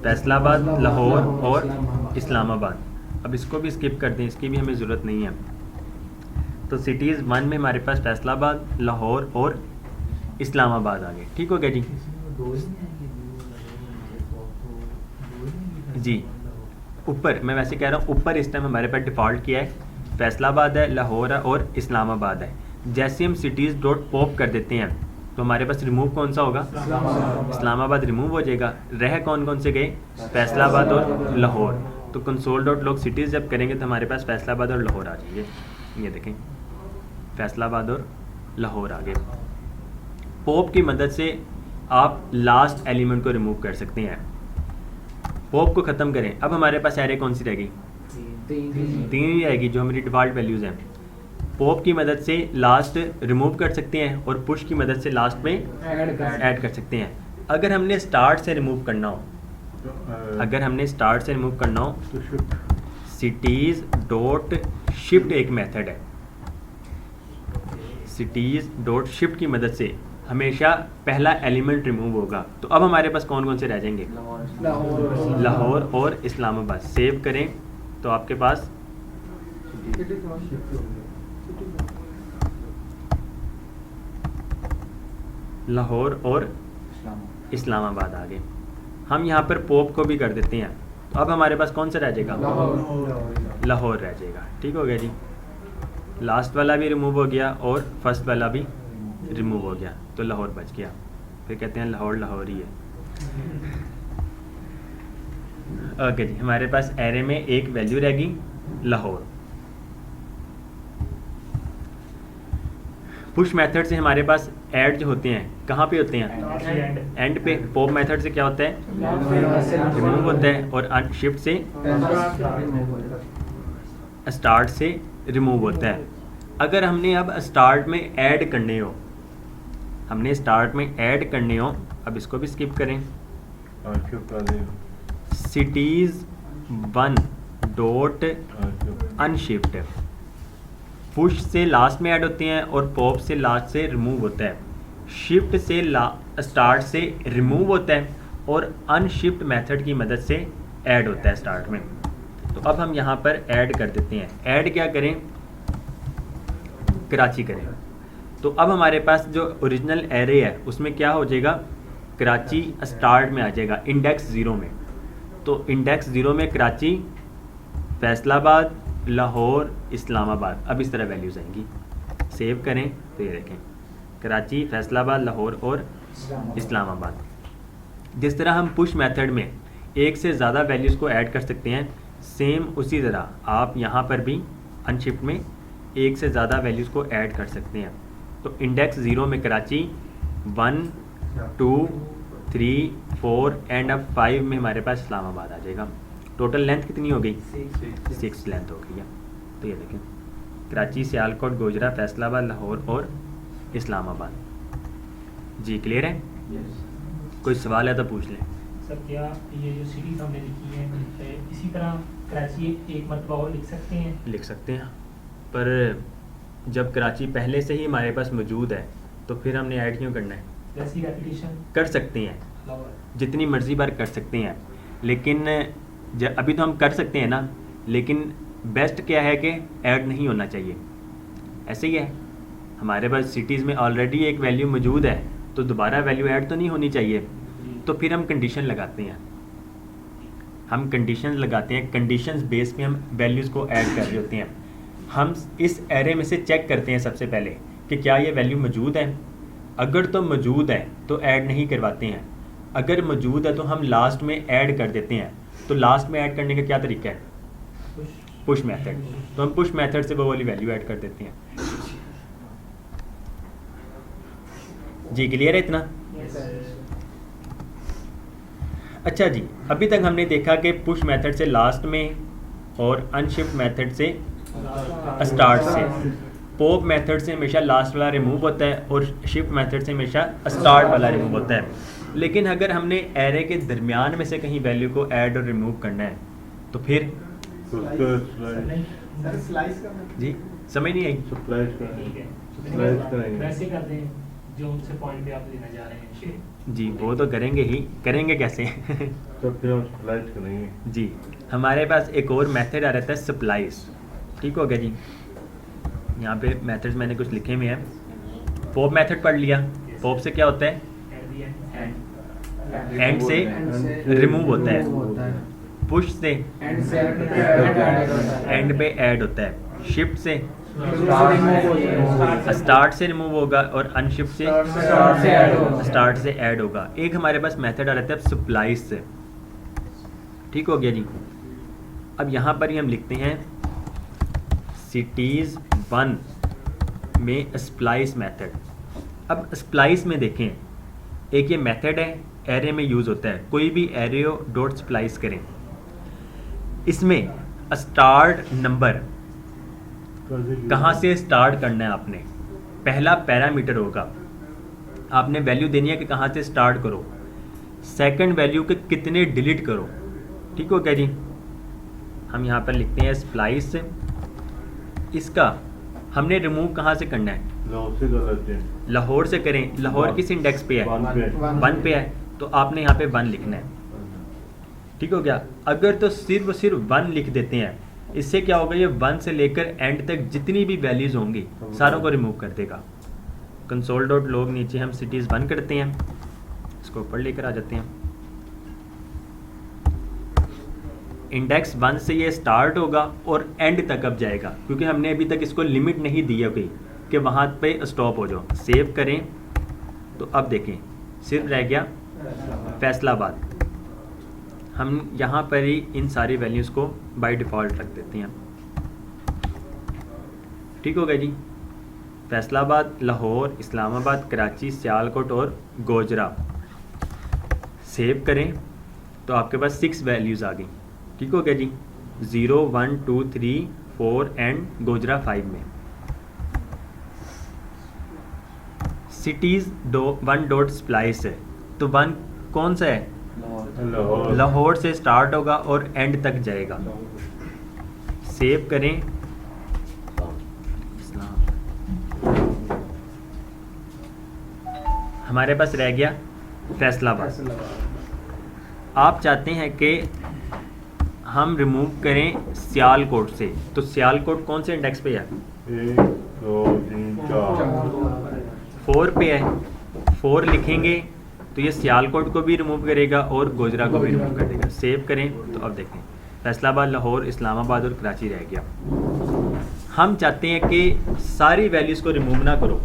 फैसलाबाद, लाहौर और इस्लामाबाद। अब इसको भी स्किप कर दें, इसकी भी हमें ज़रूरत नहीं है। तो सिटीज़ 1 में हमारे पास फैसलाबाद, लाहौर और इस्लामाबाद आ गए। ठीक हो गया जी। जी ऊपर मैं वैसे कह रहा हूँ, ऊपर इस टाइम हमारे पास डिफ़ॉल्ट किया है, फैसलाबाद है, लाहौर है और इस्लामाबाद है। जैसे हम सिटीज़ डॉट पॉप कर देते हैं तो हमारे पास रिमूव कौन सा होगा, इस्लामाबाद रिमूव हो जाएगा। रह कौन कौन से गए, फैसलाबाद और लाहौर। तो कंसोल डॉट लॉग सिटीज़ जब करेंगे तो हमारे पास फैसलाबाद और लाहौर आ जाएंगे। ये देखें फैसलाबाद और लाहौर आ गए। पॉप की मदद से आप लास्ट एलिमेंट को रिमूव कर सकते हैं। पॉप को ख़त्म करें, अब हमारे पास एरे कौन सी रह गई, 3 ही रहेगी जो हमारी डिफ़ॉल्ट वैल्यूज़ हैं। पॉप की मदद से लास्ट रिमूव कर सकते हैं और पुश की मदद से लास्ट में ऐड कर सकते हैं। अगर हमने स्टार्ट से रिमूव करना हो, अगर हमने स्टार्ट से रिमूव करना हो तो सिटीज़ डॉट शिफ्ट एक मेथड है, सिटीज़ डॉट शिफ्ट की मदद से हमेशा पहला एलिमेंट रिमूव होगा। तो अब हमारे पास कौन कौन से रह जाएंगे, लाहौर और इस्लामाबाद। सेव करें तो आपके पास लाहौर और इस्लामाबाद आ गए। हम यहाँ पर पॉप को भी कर देते हैं, तो अब हमारे पास कौन सा रह जाएगा, लाहौर रह जाएगा। ठीक हो गया जी, लास्ट वाला भी रिमूव हो गया और फर्स्ट वाला भी रिमूव हो गया, तो लाहौर बच गया। फिर कहते हैं लाहौर लाहौर ही है। ओके जी, हमारे पास एरे में एक वैल्यू रहेगी लाहौर। पुश मेथड से हमारे पास ऐड जो होते हैं कहाँ पे होते हैं? एंड पे। पॉप मेथड से क्या होता है? रिमूव होता है। और शिफ्ट से स्टार्ट से रिमूव होता है। अगर हमने अब स्टार्ट में ऐड करने हो, अब इसको भी स्किप करें, सिटीज 1 डॉट अनशिफ्ट। पुश से लास्ट में ऐड होते हैं और पॉप से लास्ट से रिमूव होता है। शिफ्ट से स्टार्ट से रिमूव होता है और अनशिफ्ट मेथड की मदद से ऐड होता है स्टार्ट में। तो अब हम यहाँ पर ऐड कर देते हैं। ऐड क्या करें? कराची करें। तो अब हमारे पास जो ओरिजिनल एरे है उसमें क्या हो जाएगा? कराची स्टार्ट में आ जाएगा इंडेक्स 0 में। तो इंडेक्स 0 में कराची, फैसलाबाद, लाहौर, इस्लामाबाद। अब इस तरह वैल्यूज़ आएंगी। सेव करें तो ये देखें, कराची, फैसलाबाद, लाहौर और इस्लामाबाद। जिस तरह हम पुश मेथड में एक से ज़्यादा वैल्यूज़ को ऐड कर सकते हैं, सेम उसी तरह आप यहाँ पर भी अनशिफ्ट में एक से ज़्यादा वैल्यूज़ को ऐड कर सकते हैं। तो इंडेक्स 0 में कराची, 1, 2, 3, 4 एंड अब 5 में हमारे पास इस्लामाबाद आ जाएगा। टोटल लेंथ कितनी हो गई? 6 लेंथ हो गई है। तो ये देखें, कराची, सियालकोट, गोजरा, फैसलाबाद, लाहौर और इस्लामाबाद। जी क्लियर है? कोई सवाल है तो पूछ लें। सर क्या ये जो सीरीज हमने लिखी है इसी तरह कराची एक मरतबा और लिख सकते हैं? लिख सकते हैं, पर जब कराची पहले से ही हमारे पास मौजूद है तो फिर हमने ऐड क्यों करना है? वैसी रेपिटेशन कर सकते हैं, जितनी मर्जी बार कर सकते हैं, लेकिन अभी तो हम कर सकते हैं ना, लेकिन बेस्ट क्या है कि ऐड नहीं होना चाहिए। ऐसे ही है, हमारे पास सिटीज़ में ऑलरेडी एक वैल्यू मौजूद है तो दोबारा वैल्यू ऐड तो नहीं होनी चाहिए। तो फिर हम कंडीशन लगाते हैं, कंडीशंस बेस पे हम वैल्यूज़ को ऐड कर रहे होते हैं। हम इस एरे में से चेक करते हैं सबसे पहले कि क्या ये वैल्यू मौजूद है। अगर तो मौजूद है तो ऐड नहीं करवाते हैं, अगर मौजूद है तो हम लास्ट में ऐड कर देते हैं। तो लास्ट में ऐड करने का क्या तरीका है? Push method. तो हम पुश मेथड से वो वाली वैल्यू ऐड कर देते हैं। जी क्लियर है इतना? अच्छा जी, अभी तक हमने देखा कि पुश मेथड से लास्ट में और अनशिफ्ट मेथड से स्टार्ट से। पॉप मेथड से हमेशा लास्ट वाला रिमूव होता है और शिफ्ट मेथड से हमेशा स्टार्ट वाला रिमूव होता है। लेकिन अगर हमने एरे के दरमियान में से कहीं वैल्यू को ऐड और रिमूव करना है तो फिर जी समझ नहीं आई। वैसे करते हैं जो उनसे पॉइंट पे आप लेना जा रहे हैं। जी वो तो करेंगे ही, करेंगे कैसे? तो फिर हम स्प्लाइस करेंगे। जी हमारे पास एक और मेथड आ रहता है सप्लाइस। ठीक हो गया जी, यहाँ पे मेथड्स मैंने कुछ लिखे हुए हैं। पॉप मेथड पढ़ लिया। पॉप से क्या होता है? एंड से रिमूव होता है। पुश से एंड पे ऐड होता है। शिफ्ट से स्टार्ट से रिमूव होगा और अनशिफ्ट से स्टार्ट से ऐड होगा। एक हमारे पास मेथड आ रहता है सप्लाइस से। ठीक हो गया जी। अब यहाँ पर ही हम लिखते हैं सिटीज़ 1 में स्प्लाइस मेथड। अब स्प्लाइस में देखें, एक ये मेथड है, एरे में यूज़ होता है। कोई भी एरे डॉट स्प्लाइस करें, इसमें स्टार्ट नंबर कहाँ से स्टार्ट करना है आपने, पहला पैरामीटर होगा। आपने वैल्यू देनी है कि कहाँ से स्टार्ट करो। सेकंड वैल्यू के कितने डिलीट करो। ठीक हो गया जी। हम यहाँ पर लिखते हैं स्प्लाइस। इसका हमने रिमूव कहाँ से करना है? लाहौर से करें। लाहौर किस इंडेक्स पे है? 1 पे है, तो आपने यहाँ पे 1 लिखना है। ठीक हो गया। अगर तो सिर्फ 1 लिख देते हैं, इससे क्या होगा, ये 1 से लेकर एंड तक जितनी भी वैल्यूज होंगी सारों को रिमूव कर देगा। कंसोल डॉट लॉग नीचे हम सिटीज़ 1 करते हैं, इसको ऊपर लेकर आ जाते हैं। इंडेक्स 1 से ये स्टार्ट होगा और एंड तक अब जाएगा, क्योंकि हमने अभी तक इसको लिमिट नहीं दी है कोई कि वहाँ पे स्टॉप हो जाओ। सेव करें तो अब देखें सिर्फ रह गया फैसलाबाद। हम यहाँ पर ही इन सारी वैल्यूज़ को बाय डिफ़ॉल्ट रख देते हैं। ठीक हो गया जी। फैसलाबाद, लाहौर, इस्लामाबाद, कराची, सियालकोट और गोजरा सेव करें तो आपके पास 6 वैल्यूज़ आ गई। ठीक हो गया जी। 0, 1, 2, 3, 4 एंड गोजरा 5 में। सिटीज़ 1 डॉट स्प्लाइस है, तो 1 कौन सा है? लाहौर। लाहौर से स्टार्ट होगा और एंड तक जाएगा। सेव करें। हमारे पास रह गया फैसलाबाद। आप चाहते हैं कि हम रिमूव करें सियालकोट से, तो सियालकोट कौन से इंडेक्स पे है? 1, 2, 3, 4। 4 पे है। 4 लिखेंगे तो ये सियालकोट को भी रिमूव करेगा और गोजरा को भी रिमूव कर देगा। सेव करें तो अब देखें फैसलाबाद, लाहौर, इस्लामाबाद और कराची रह गया। हम चाहते हैं कि सारी वैल्यूज़ को रिमूव ना करो,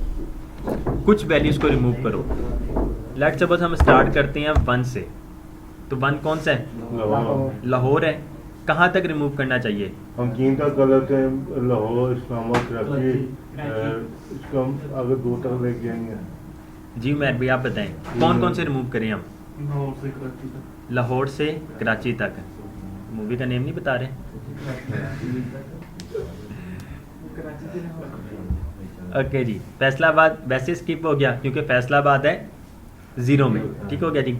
कुछ वैल्यूज़ को रिमूव करो। लेट्स सपोज हम स्टार्ट करते हैं 1 से, तो 1 कौन सा है? लाहौर। लाहौर है। कहाँ तक रिमूव करना चाहिए? हम 3 तक कर लेते हैं, लाहौर, इस्लामाबाद, कराची। इसको हम आगे 2 तक लेके आएंगे। जी उमर भाई आप बताएं कौन कौन से रिमूव करें हम? लाहौर से कराची तक। मूवी का नेम नहीं बता रहे? ओके जी। फैसलाबाद वैसे स्किप हो गया क्योंकि फैसलाबाद है 0 में। ठीक हो गया जी।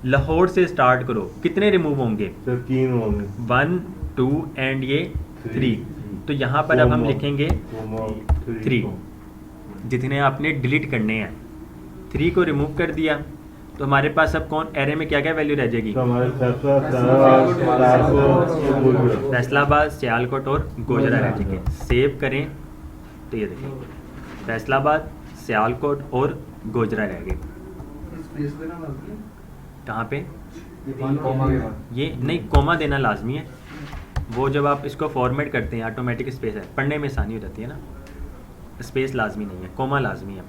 लाहौर से स्टार्ट करो, कितने रिमूव होंगे? तो 3 होंगे। 1, 2 एंड ये 3। तो यहाँ पर अब हम लिखेंगे 3 जितने आपने डिलीट करने हैं। 3 को रिमूव कर दिया तो हमारे पास अब कौन एरे में क्या क्या वैल्यू रह जाएगी? तो हमारे फैसलाबाद, सियालकोट और गोजरा रह जाएंगे। सेव करें तो ये देखिए फैसलाबाद, सियालकोट और गोजरा रह गए। कहाँ पे? ये नहीं, कोमा देना लाजमी है। वो जब आप इसको फॉर्मेट करते हैं ऑटोमेटिक स्पेस है, पढ़ने में आसानी हो जाती है ना। स्पेस लाजमी नहीं है, कोमा लाजमी है।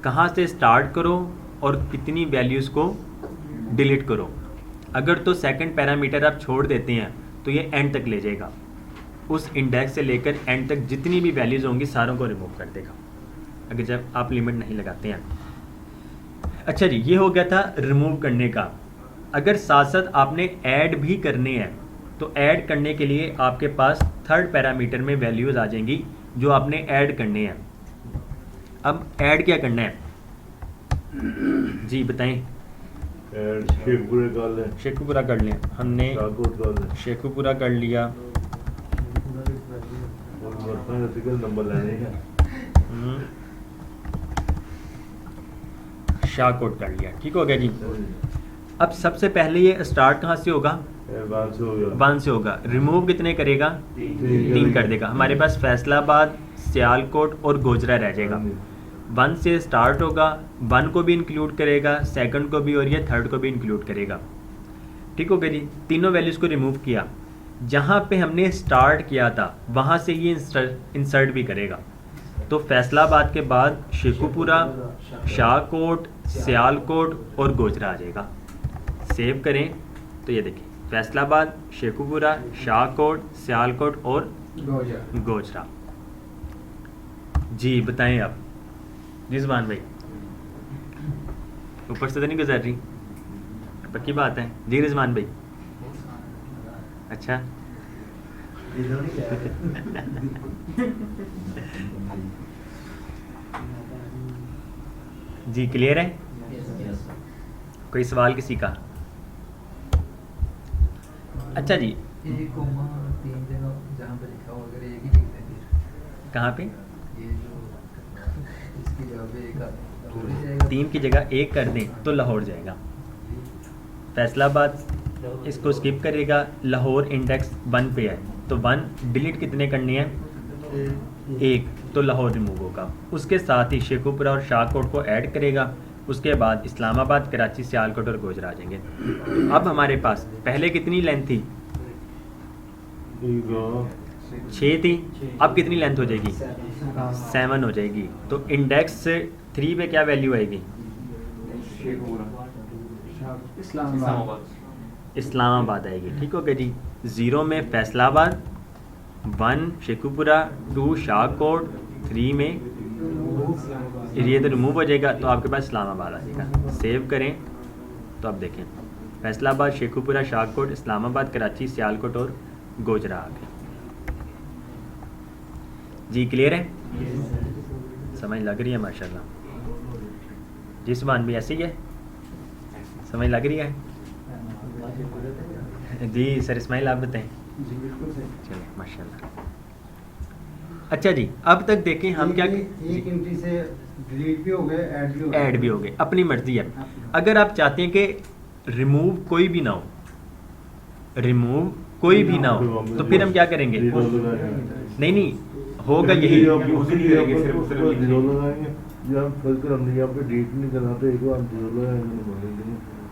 कहाँ से स्टार्ट करो और कितनी वैल्यूज़ को डिलीट करो। अगर तो सेकंड पैरामीटर आप छोड़ देते हैं तो ये एंड तक ले जाएगा। उस इंडेक्स से लेकर एंड तक जितनी भी वैल्यूज़ होंगी सारों को रिमूव कर देगा, अगर जब आप लिमिट नहीं लगाते हैं। अच्छा जी, ये हो गया था रिमूव करने का। अगर साथ साथ आपने ऐड भी करने हैं तो ऐड करने के लिए आपके पास थर्ड पैरामीटर में वैल्यूज़ आ जाएंगी जो आपने ऐड करने हैं। अब ऐड क्या करना है जी बताएं? शेखुपुरा कर लें। हमने शेखुपुरा कर लिया। नंबर लेने हैं। शाहकोट कर लिया। ठीक हो गया जी। अब सबसे पहले ये स्टार्ट कहाँ से होगा? 1 से होगा। रिमूव कितने करेगा? 3 कर देगा। हमारे पास फैसलाबाद, सियालकोट और गोजरा रह जाएगा। 1 से स्टार्ट होगा, 1 को भी इंक्लूड करेगा, सेकंड को भी और ये थर्ड को भी इंक्लूड करेगा। ठीक हो गया जी। तीनों वैल्यूज़ को रिमूव किया। जहाँ पे हमने स्टार्ट किया था वहाँ से ये इंसर्ट भी करेगा। तो फैसलाबाद के बाद शेखुपुरा, शाहकोट, सियालकोट और गोजरा आ जाएगा। सेव करें तो ये देखिए फैसलाबाद, शेखुपुरा, शाहकोट, सियालकोट और गोजरा। जी बताएं आप रिजवान भाई, ऊपर से तो नहीं गुजर रही? पक्की बात है जी रिजवान भाई? अच्छा जी क्लियर है? कोई सवाल किसी का? अच्छा जी, कहाँ पे? 3 की जगह 1 कर दें तो लाहौर जाएगा। फैसलाबाद इसको स्किप करेगा। लाहौर इंडेक्स 1 पे है तो 1 डिलीट कितने करने हैं? 1, तो लाहौर रिमूव होगा। उसके साथ ही शेखुपुरा और शाहकोट को ऐड करेगा। उसके बाद इस्लामाबाद, कराची, सियालकोट और गोजरा आ जाएंगे। अब हमारे पास पहले कितनी लेंथ थी? 6 थी। अब कितनी लेंथ हो जाएगी? 7 हो जाएगी। तो इंडेक्स 3 पे क्या वैल्यू आएगी? इस्लामाबाद आएगी। ठीक हो गया जी। 0 में फैसलाबाद, 1 शेखुपुरा, 2 शाहकोट, 3 में ये तो रिमूव हो जाएगा तो आपके पास इस्लामाबाद आ जाएगा। सेव करें तो अब देखें फैसलाबाद, शेखुपुरा, शाहकोट, इस्लामाबाद, कराची, सियालकोट और गोजरा आ गए। जी क्लियर है? समझ लग रही है माशाल्लाह। जिस बान भी ऐसी है, समझ लग रही है? जी सर इस्माइल आप बताएं। जी बिल्कुल सही। चलिए माशाल्लाह। अच्छा जी, अब तक देखें हम क्या एक एंट्री से डिलीट भी हो गए, ऐड भी हो गए, अपनी मर्जी है। अगर आप चाहते हैं कि रिमूव कोई भी ना हो, रिमूव कोई भी ना हो, तो फिर हम क्या करेंगे? नहीं नहीं होगा यही।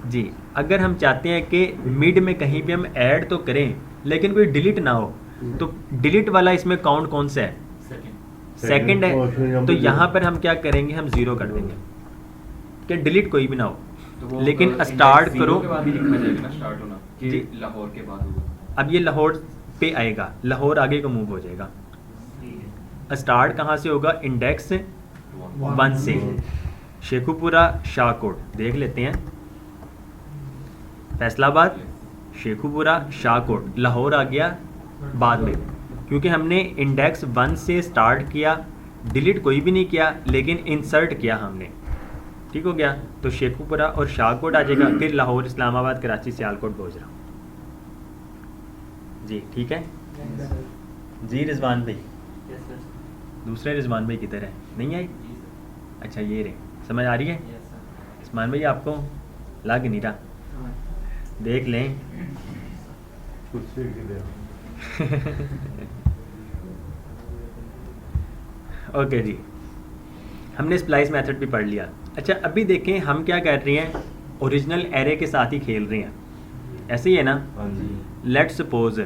जी अगर हम चाहते हैं कि मिड में कहीं पे हम ऐड तो करें लेकिन कोई डिलीट ना हो, तो डिलीट वाला इसमें काउंट कौन सा है? सेकंड है। तो यहाँ पर हम क्या करेंगे? हम 0 कर देंगे कि डिलीट कोई भी ना हो, लेकिन स्टार्ट करो। जी लाहौर के बाद होगा। अब ये लाहौर पे आएगा, लाहौर आगे को मूव हो जाएगा। स्टार्ट कहाँ से होगा? इंडेक्स 1 से। शेखुपुरा, शाहकोट देख लेते हैं। फैसलाबाद, शेखुपुरा, शाहकोट, लाहौर आ गया बाद में, क्योंकि हमने इंडेक्स 1 से स्टार्ट किया, डिलीट कोई भी नहीं किया लेकिन इंसर्ट किया हमने। ठीक हो गया। तो शेखुपुरा और शाहकोट आ जाएगा, फिर लाहौर, इस्लामाबाद, कराची, सियालकोट, गोजरा। जी ठीक है जी। रिजवान भाई, दूसरे रिजवान भाई किधर है? नहीं आई? अच्छा ये रहे, समझ आ रही है? रिजवान भाई आपको लग नहीं रहा, देख लें। ओके जी, हमने स्प्लाइस मेथड भी पढ़ लिया। अच्छा अभी देखें हम क्या कर रहे हैं, ओरिजिनल एरे के साथ ही खेल रहे हैं, ऐसे ही है ना? लेट्स सपोज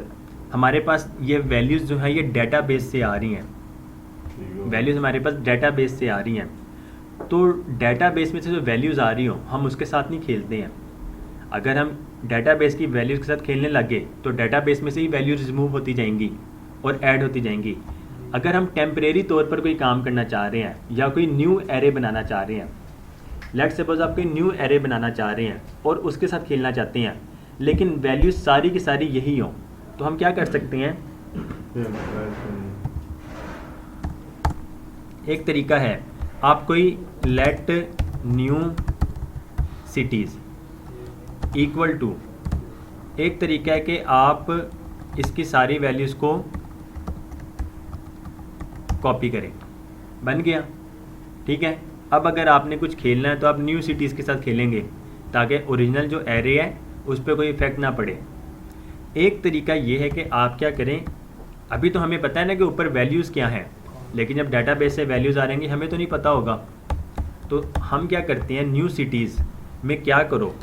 हमारे पास ये वैल्यूज़ जो है ये डेटाबेस से आ रही हैं, वैल्यूज़ हमारे पास डेटाबेस से आ रही हैं। तो डेटाबेस में से जो वैल्यूज़ आ रही हो हम उसके साथ नहीं खेलते हैं। अगर हम डेटाबेस की वैल्यूज़ के साथ खेलने लगे तो डेटाबेस में से ही वैल्यूज़ रिमूव होती जाएंगी और ऐड होती जाएंगी। अगर हम टेम्परेरी तौर पर कोई काम करना चाह रहे हैं या कोई न्यू एरे बनाना चाह रहे हैं, लेट्स सपोज आप कोई न्यू एरे बनाना चाह रहे हैं और उसके साथ खेलना चाहते हैं, लेकिन वैल्यूज़ सारी की सारी यही हों, तो हम क्या कर सकते हैं? एक तरीका है, आप कोई let new cities equal to, एक तरीका है कि आप इसकी सारी वैल्यूज़ को कॉपी करें, बन गया। ठीक है। अब अगर आपने कुछ खेलना है तो आप न्यू सिटीज़ के साथ खेलेंगे ताकि ओरिजिनल जो एरे है उस पर कोई इफेक्ट ना पड़े। एक तरीका ये है कि आप क्या करें, अभी तो हमें पता है ना कि ऊपर वैल्यूज़ क्या हैं, लेकिन जब डाटाबेस से वैल्यूज़ आ रहेंगी हमें तो नहीं पता होगा। तो हम क्या करते हैं, न्यू सिटीज़ में क्या करो,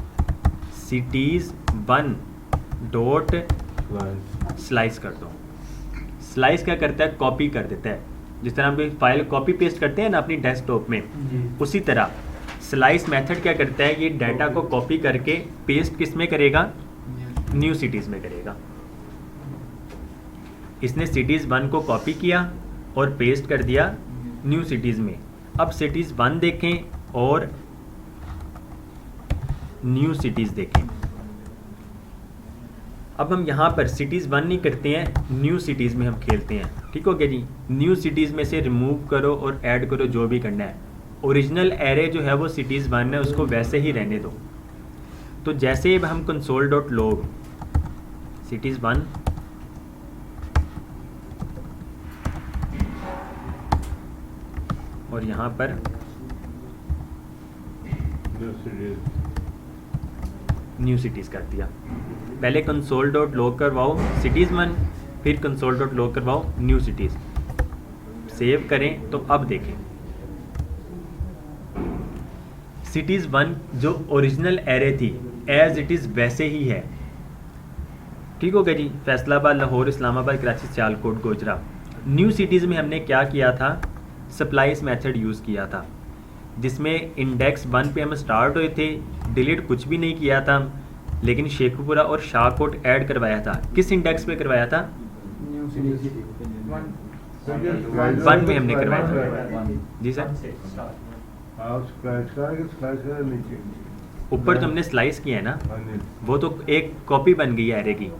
cities1 डॉट स्लाइस कर दो। स्लाइस क्या करता है? कॉपी कर देता है। जिस तरह हम कोई फाइल कॉपी पेस्ट करते हैं ना अपनी डेस्कटॉप में, उसी तरह स्लाइस मेथड क्या करता है, ये डाटा को कॉपी करके पेस्ट किस में करेगा? न्यू सिटीज़ में करेगा। इसने cities1 को कॉपी किया और पेस्ट कर दिया न्यू सिटीज़ में। अब cities1 देखें और न्यू सिटीज़ देखें। अब हम यहाँ पर cities1 नहीं करते हैं, न्यू सिटीज़ में हम खेलते हैं। ठीक हो गया जी। न्यू सिटीज़ में से रिमूव करो और ऐड करो जो भी करना है। ओरिजिनल एरे जो है वो cities1 है, उसको वैसे ही रहने दो। तो जैसे अब हम console.log cities1 और यहाँ पर न्यू सिटीज़ कर दिया। पहले console.log करवाओ cities1, फिर console.log करवाओ न्यू सिटीज़। सेव करें तो अब देखें cities1 जो ओरिजिनल एरे थी एज इट इज़ वैसे ही है। ठीक हो गया जी। फैसलाबाद, लाहौर, इस्लामाबाद, कराची, सियालकोट, गोजरा। न्यू सिटीज़ में हमने क्या किया था, सप्लाइस मेथड यूज़ किया था, जिसमें इंडेक्स 1 पे हम स्टार्ट हुए थे, डिलीट कुछ भी नहीं किया था, लेकिन शेखुपुरा और शाहकोट ऐड करवाया था, किस इंडेक्स पे करवाया था? न्यू सिटी वन में हमने करवाया था। जी सर, आप स्क्रैच का नीचे ऊपर जो हमने स्लाइस किया है ना, हाँ जी। वो तो एक कॉपी बन गई है एरे की।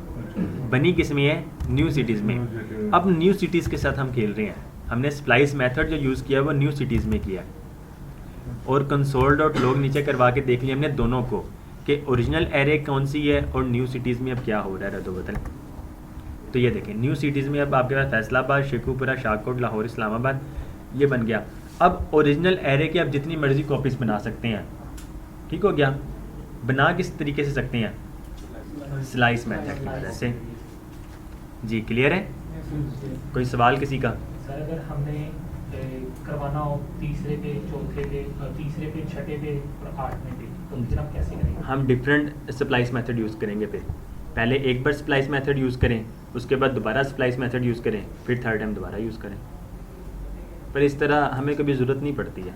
बनी किस में है? न्यू सिटीज़ में। अब न्यू सिटीज़ के साथ हम खेल रहे हैं। हमने स्प्लाइस मेथड जो यूज़ किया है वो न्यू सिटीज़ में किया है। और console.log नीचे करवा के देख लिया हमने दोनों को कि ओरिजिनल एरे कौन सी है और न्यू सिटीज़ में अब क्या हो रहा है तो बदल। तो ये देखें, न्यू सिटीज़ में अब आपके पास फैसलाबाद, शेखुपुरा, शाहकोट, लाहौर, इस्लामाबाद ये बन गया। अब ओरिजिनल एरे की आप जितनी मर्जी कॉपीज़ बना सकते हैं। ठीक हो गया? बना किस तरीके से सकते हैं? स्लाइस मेथड की वजह से। जी क्लियर है? कोई सवाल किसी का? सर अगर हमने करवाना हो तीसरे पे, चौथे पे, तीसरे पे, छठे पे और आठवें पे, तो फिर हम कैसे करेंगे? हम डिफरेंट स्प्लाइस मेथड यूज़ करेंगे। फिर पहले एक बार स्प्लाइस मेथड यूज़ करें, उसके बाद दोबारा स्प्लाइस मेथड यूज़ करें, फिर थर्ड टाइम दोबारा यूज़ करें। पर इस तरह हमें कभी ज़रूरत नहीं पड़ती है।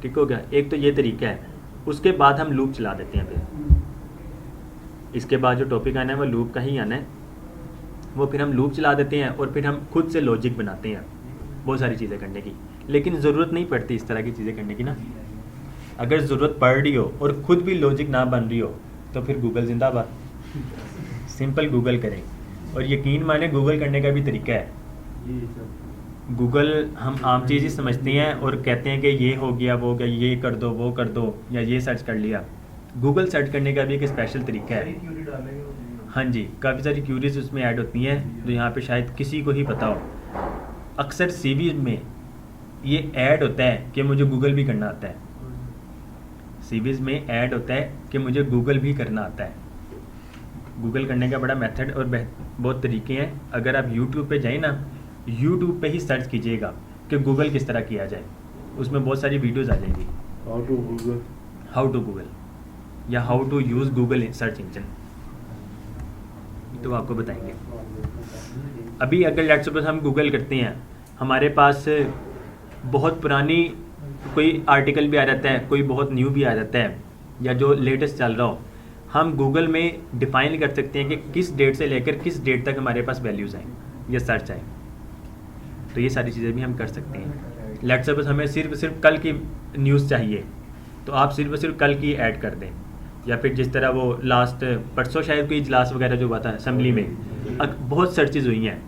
ठीक हो गया? एक तो ये तरीका है। उसके बाद हम लूप चला देते हैं। फिर इसके बाद जो टॉपिक आना है वो लूप का ही आना है। वो फिर हम लूप चला देते हैं और फिर हम खुद से लॉजिक बनाते हैं बहुत सारी चीज़ें करने की। लेकिन ज़रूरत नहीं पड़ती इस तरह की चीज़ें करने की ना। अगर ज़रूरत पड़ रही हो और ख़ुद भी लॉजिक ना बन रही हो तो फिर गूगल जिंदाबाद। सिंपल गूगल करें और यकीन माने गूगल करने का भी तरीका है। गूगल हम आम चीज़ ही समझते हैं और कहते हैं कि ये हो गया, वो हो गया, ये कर दो, वो कर दो, या ये सर्च कर लिया। गूगल सर्च करने का भी एक स्पेशल तरीका है। हाँ जी, काफ़ी सारी क्यूरीज उसमें ऐड होती हैं जो यहाँ पे शायद किसी को ही पता हो। अक्सर सीवी में ये ऐड होता है कि मुझे गूगल भी करना आता है। सीवीज़ में ऐड होता है कि मुझे गूगल भी करना आता है। गूगल करने का बड़ा मेथड और बहुत तरीके हैं। अगर आप यूट्यूब पे जाएँ ना, यूट्यूब पे ही सर्च कीजिएगा कि गूगल किस तरह किया जाए, उसमें बहुत सारी वीडियोज़ आ जाएंगी। हाउ टू गूगल या how to use Google search engine, तो आपको बताएंगे। अभी अगर लेट्स सपोज हम गूगल करते हैं, हमारे पास बहुत पुरानी कोई आर्टिकल भी आ जाता है, कोई बहुत न्यू भी आ जाता है, या जो लेटेस्ट चल रहा हो, हम गूगल में डिफ़ाइन कर सकते हैं कि किस डेट से लेकर किस डेट तक हमारे पास वैल्यूज़ आएँ या सर्च आए। तो ये सारी चीज़ें भी हम कर सकते हैं। लेट्स सपोज हमें सिर्फ कल की न्यूज़ चाहिए, तो आप सिर्फ कल की ऐड कर दें। या फिर जिस तरह वो लास्ट परसों शायद कोई इजलास वगैरह जो हुआ था असेंबली में, बहुत सर्चेज़ हुई हैं।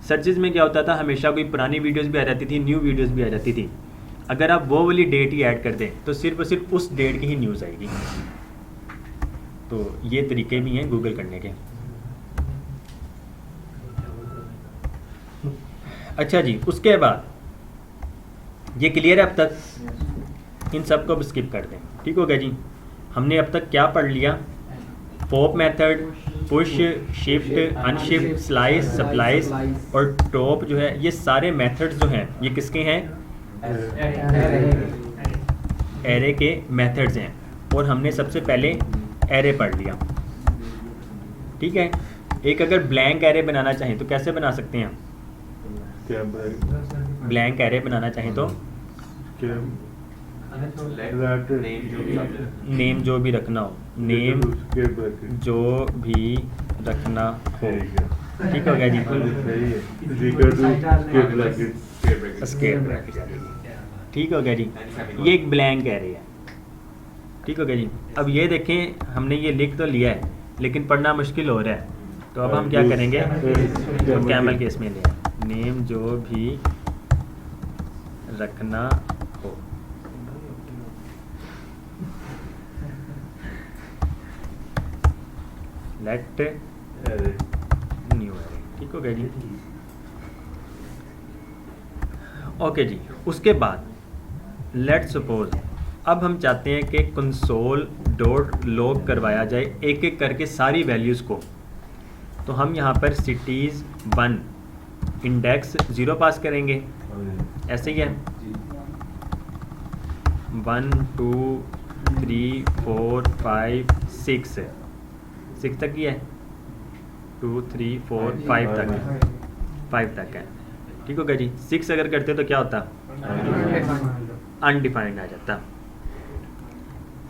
सर्चेज़ में क्या होता था, हमेशा कोई पुरानी वीडियोज़ भी आ जाती थी, न्यू वीडियोज़ भी आ जाती थी। अगर आप वो वाली डेट ही ऐड कर दें तो सिर्फ उस डेट की ही न्यूज़ आएगी। तो ये तरीके भी हैं गूगल करने के। अच्छा जी, उसके बाद ये क्लियर है अब तक? इन सब को अब स्किप कर दें। ठीक हो गया जी? हमने अब तक क्या पढ़ लिया? Pop method, push, shift, unshift, slice, splice और टॉप जो है, ये सारे मेथड्स जो हैं ये किसके हैं? एरे के मेथड्स हैं। और हमने सबसे पहले एरे पढ़ लिया। ठीक है? एक अगर ब्लैंक एरे बनाना चाहें तो कैसे बना सकते हैं? ब्लैंक एरे बनाना चाहें तो नेम जो भी रखना हो, नेम जो भी रखना हो। ठीक हो गया जी? Square bracket. ठीक हो गया जी? ये एक ब्लैंक एरे है। ठीक हो गया जी? अब ये देखें, हमने ये लिख तो लिया है लेकिन पढ़ना मुश्किल हो रहा है, तो अब हम क्या करेंगे? तो कैमल केस में लिया, नेम जो भी रखना हो। Let new array. ठीक हो गया जी? ओके जी। उसके बाद लेट सपोज अब हम चाहते हैं कि console.log करवाया जाए एक एक करके सारी वैल्यूज़ को। तो हम यहाँ पर cities 1 इंडेक्स 0 पास करेंगे, ऐसे ही है। 1 2 3 4 5 6 तक ही है। 2 3 4 5 तक है। ठीक हो गया जी? 6 अगर करते तो क्या होता? अनडिफाइंड आ जाता।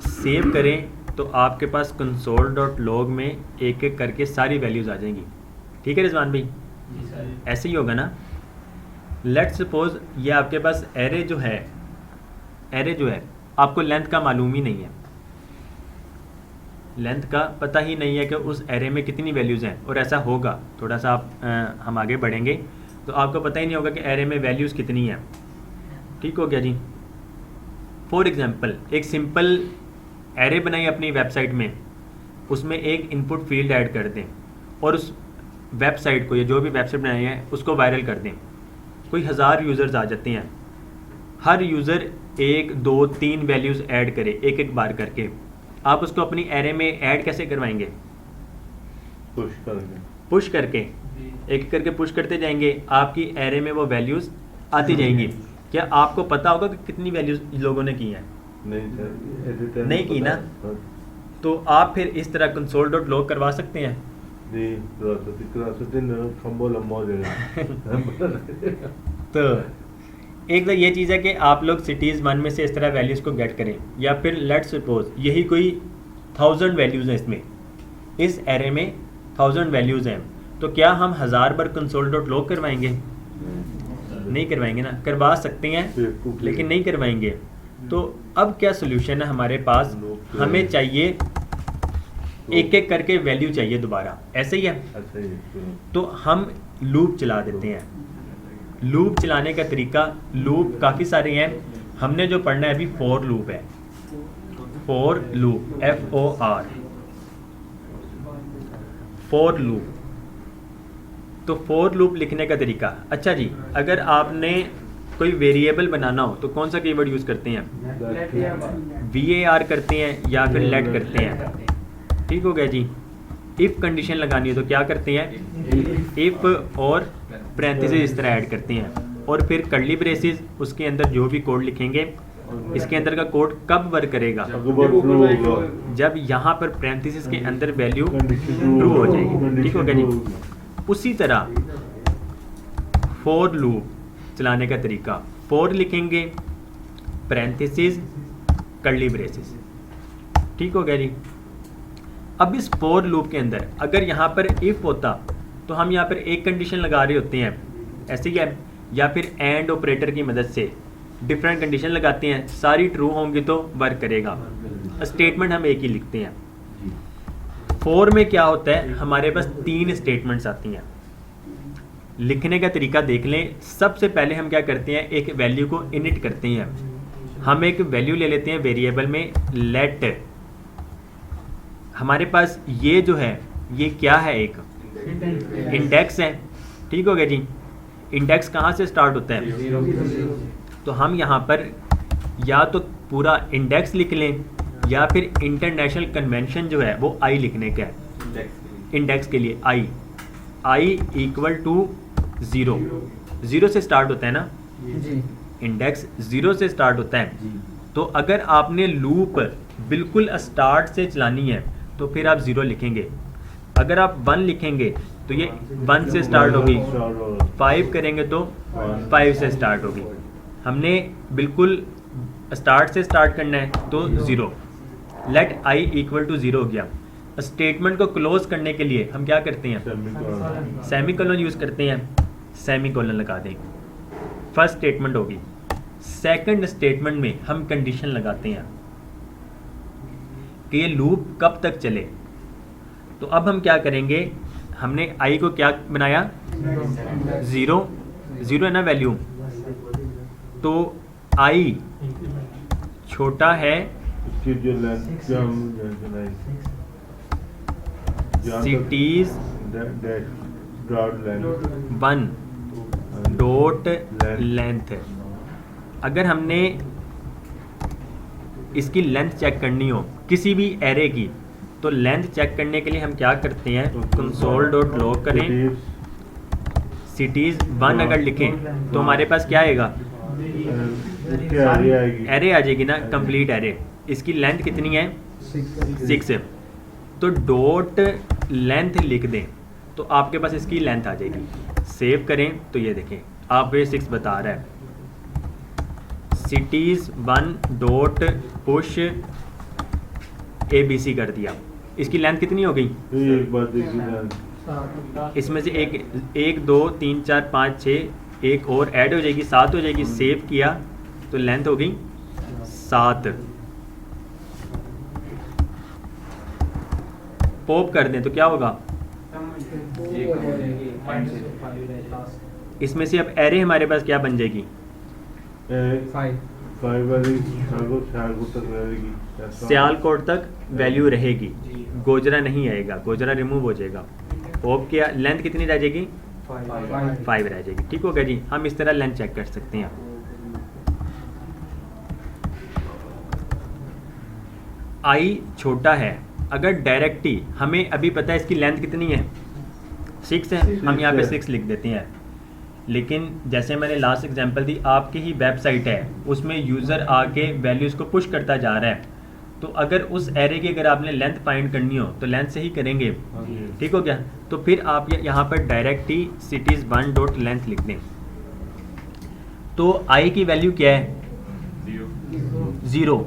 सेव करें तो आपके पास console.log में एक एक करके सारी वैल्यूज़ आ जाएंगी। ठीक है रिजवान भाई, जी सर। ऐसे ही होगा ना। लेट्स सपोज ये आपके पास एरे जो है आपको लेंथ का मालूम ही नहीं है, लेंथ का पता ही नहीं है कि उस एरे में कितनी वैल्यूज़ हैं, और ऐसा होगा थोड़ा सा आप हम आगे बढ़ेंगे तो आपको पता ही नहीं होगा कि एरे में वैल्यूज़ कितनी हैं। ठीक हो गया जी। फॉर एग्जांपल एक सिंपल एरे बनाई अपनी वेबसाइट में, उसमें एक इनपुट फील्ड ऐड कर दें और उस वेबसाइट को, या जो भी वेबसाइट बनाई है उसको वायरल कर दें। कोई 1000 यूज़र्स आ जाते हैं, हर यूज़र 1 2 3 वैल्यूज़ ऐड करे एक एक बार करके, आप उसको अपनी एरे में ऐड कैसे करवाएंगे? पुश करेंगे, पुश करके, जी। एक एक करके पुश करते जाएंगे, आपकी एरे में वो वैल्यूज़ आती जाएंगी। क्या आपको पता होगा कि कितनी वैल्यूज़ लोगों ने की हैं? नहीं सर, एडिटर नहीं की ना? तो आप फिर इस तरह console.log करवा सकते हैं। नहीं करा सकते ना, खंबो लंबा हो जाएगा। तो एक तो ये चीज़ है कि आप लोग सिटीज़ 1 में से इस तरह वैल्यूज़ को गेट करें, या फिर लेट्स सपोज यही कोई 1000 वैल्यूज़ हैं, इसमें इस एरे में 1000 वैल्यूज़ हैं, तो क्या हम 1000 बार console.log करवाएंगे? नहीं करवाएंगे ना। करवा सकते हैं लेकिन नहीं करवाएंगे। तो अब क्या सोल्यूशन है हमारे पास? हमें चाहिए एक एक करके वैल्यू चाहिए दोबारा, ऐसे ही है। अच्छा ये तो हम लूप चला देते हैं। लूप चलाने का तरीका, लूप काफ़ी सारे हैं, हमने जो पढ़ना है अभी फॉर लूप है। For loop, FOR, for loop. तो फॉर लूप लिखने का तरीका, अच्छा जी, अगर आपने कोई वेरिएबल बनाना हो तो कौन सा कीवर्ड यूज़ करते हैं? VAR करते हैं या फिर लेट करते हैं। ठीक हो गया जी। इफ़ कंडीशन लगानी है तो क्या करते हैं? इफ़ और पैरेंथेसिस इस तरह ऐड करते हैं, और फिर कर्ली ब्रेसेस, उसके अंदर जो भी कोड लिखेंगे, इसके अंदर का कोड कब वर्क करेगा? अकबर ट्रू होगा, जब यहाँ पर पैरेंथेसिस के अंदर वैल्यू कंडीशन ट्रू हो जाएगी। ठीक हो गया जी। उसी तरह फॉर लूप चलाने का तरीका, फॉर लिखेंगे, पैरेंथेसिस, कर्ली ब्रेसेस। ठीक हो गया जी। अब इस फॉर लूप के अंदर अगर यहाँ पर इफ़ होता तो हम यहाँ पर एक कंडीशन लगा रहे होते हैं, ऐसे ही है, या फिर एंड ऑपरेटर की मदद से डिफरेंट कंडीशन लगाते हैं, सारी ट्रू होंगी तो वर्क करेगा। स्टेटमेंट हम एक ही लिखते हैं। फॉर में क्या होता है, हमारे पास 3 स्टेटमेंट्स आती हैं। लिखने का तरीका देख लें। सबसे पहले हम क्या करते हैं, एक वैल्यू को इनिट करते हैं। हम एक वैल्यू ले लेते हैं वेरिएबल में, लेट। हमारे पास ये जो है ये क्या है, एक इंडेक्स है। ठीक हो गया जी। इंडेक्स कहाँ से स्टार्ट होता है? तो हम यहाँ पर या तो पूरा इंडेक्स लिख लें, या फिर इंटरनेशनल कन्वेंशन जो है वो आई लिखने का है। इंडेक्स के लिए आई इक्वल टू 0, 0 से स्टार्ट होता है ना, इंडेक्स 0 से स्टार्ट होता है। तो अगर आपने लूप बिल्कुल स्टार्ट से चलानी है तो फिर आप 0 लिखेंगे। अगर आप 1 लिखेंगे तो ये 1 से स्टार्ट होगी, 5 करेंगे तो 5 से स्टार्ट होगी। हमने बिल्कुल स्टार्ट से स्टार्ट करना है तो 0। लेट आई इक्वल टू 0 हो गया। स्टेटमेंट को क्लोज करने के लिए हम क्या करते हैं? सेमीकोलन यूज़ करते हैं। सेमीकोलन लगा दें, फर्स्ट स्टेटमेंट होगी। सेकंड स्टेटमेंट में हम कंडीशन लगाते हैं कि ये लूप कब तक चले। तो अब हम क्या करेंगे, हमने आई को क्या बनाया? 0 है ना वैल्यू, तो आई छोटा है इसकी जो length cities dot length 1 dot length. अगर हमने इसकी लेंथ चेक करनी हो किसी भी एरे की, तो लेंथ चेक करने के लिए हम क्या करते हैं? console.log करें, सिटीज 1 अगर लिखें तो हमारे पास क्या आएगा? एरे आ जाएगी ना, कंप्लीट एरे। इसकी लेंथ कितनी है? 6 है। तो डॉट लेंथ लिख दें तो आपके पास इसकी लेंथ आ जाएगी। सेव करें तो ये देखें आप ये 6 बता रहा है। सिटीज 1 डॉट पुश ABC कर दिया, इसकी लेंथ कितनी हो गई? ये एक बात देखी ना, इसमें से एक 2 3 4 5 6 एक और ऐड हो जाएगी, 7 हो जाएगी। सेव किया तो लेंथ हो गई 7। पॉप कर दें तो क्या होगा? इसमें से अब एरे हमारे पास क्या बन जाएगी? 5 वाली सियालकोट तक रहेगी, सियालकोट तक वैल्यू रहेगी, गोजरा नहीं आएगा, गोजरा रिमूव हो जाएगा। पॉप किया, लेंथ कितनी रह जाएगी? 5 रह जाएगी। ठीक हो गया जी। हम इस तरह लेंथ चेक कर सकते हैं। आई छोटा है, अगर डायरेक्टली हमें अभी पता है इसकी लेंथ कितनी है, 6 है, हम यहाँ पे 6 लिख देते हैं। लेकिन जैसे मैंने लास्ट एग्जांपल दी, आपकी ही वेबसाइट है, उसमें यूज़र आके वैल्यूज़ को पुश करता जा रहा है, तो अगर उस एरे की अगर आपने लेंथ फाइंड करनी हो तो लेंथ से ही करेंगे। ठीक हो गया। तो फिर आप यहाँ पर डायरेक्टली cities1 डॉट लेंथ लिख दें। तो आई की वैल्यू क्या है? 0।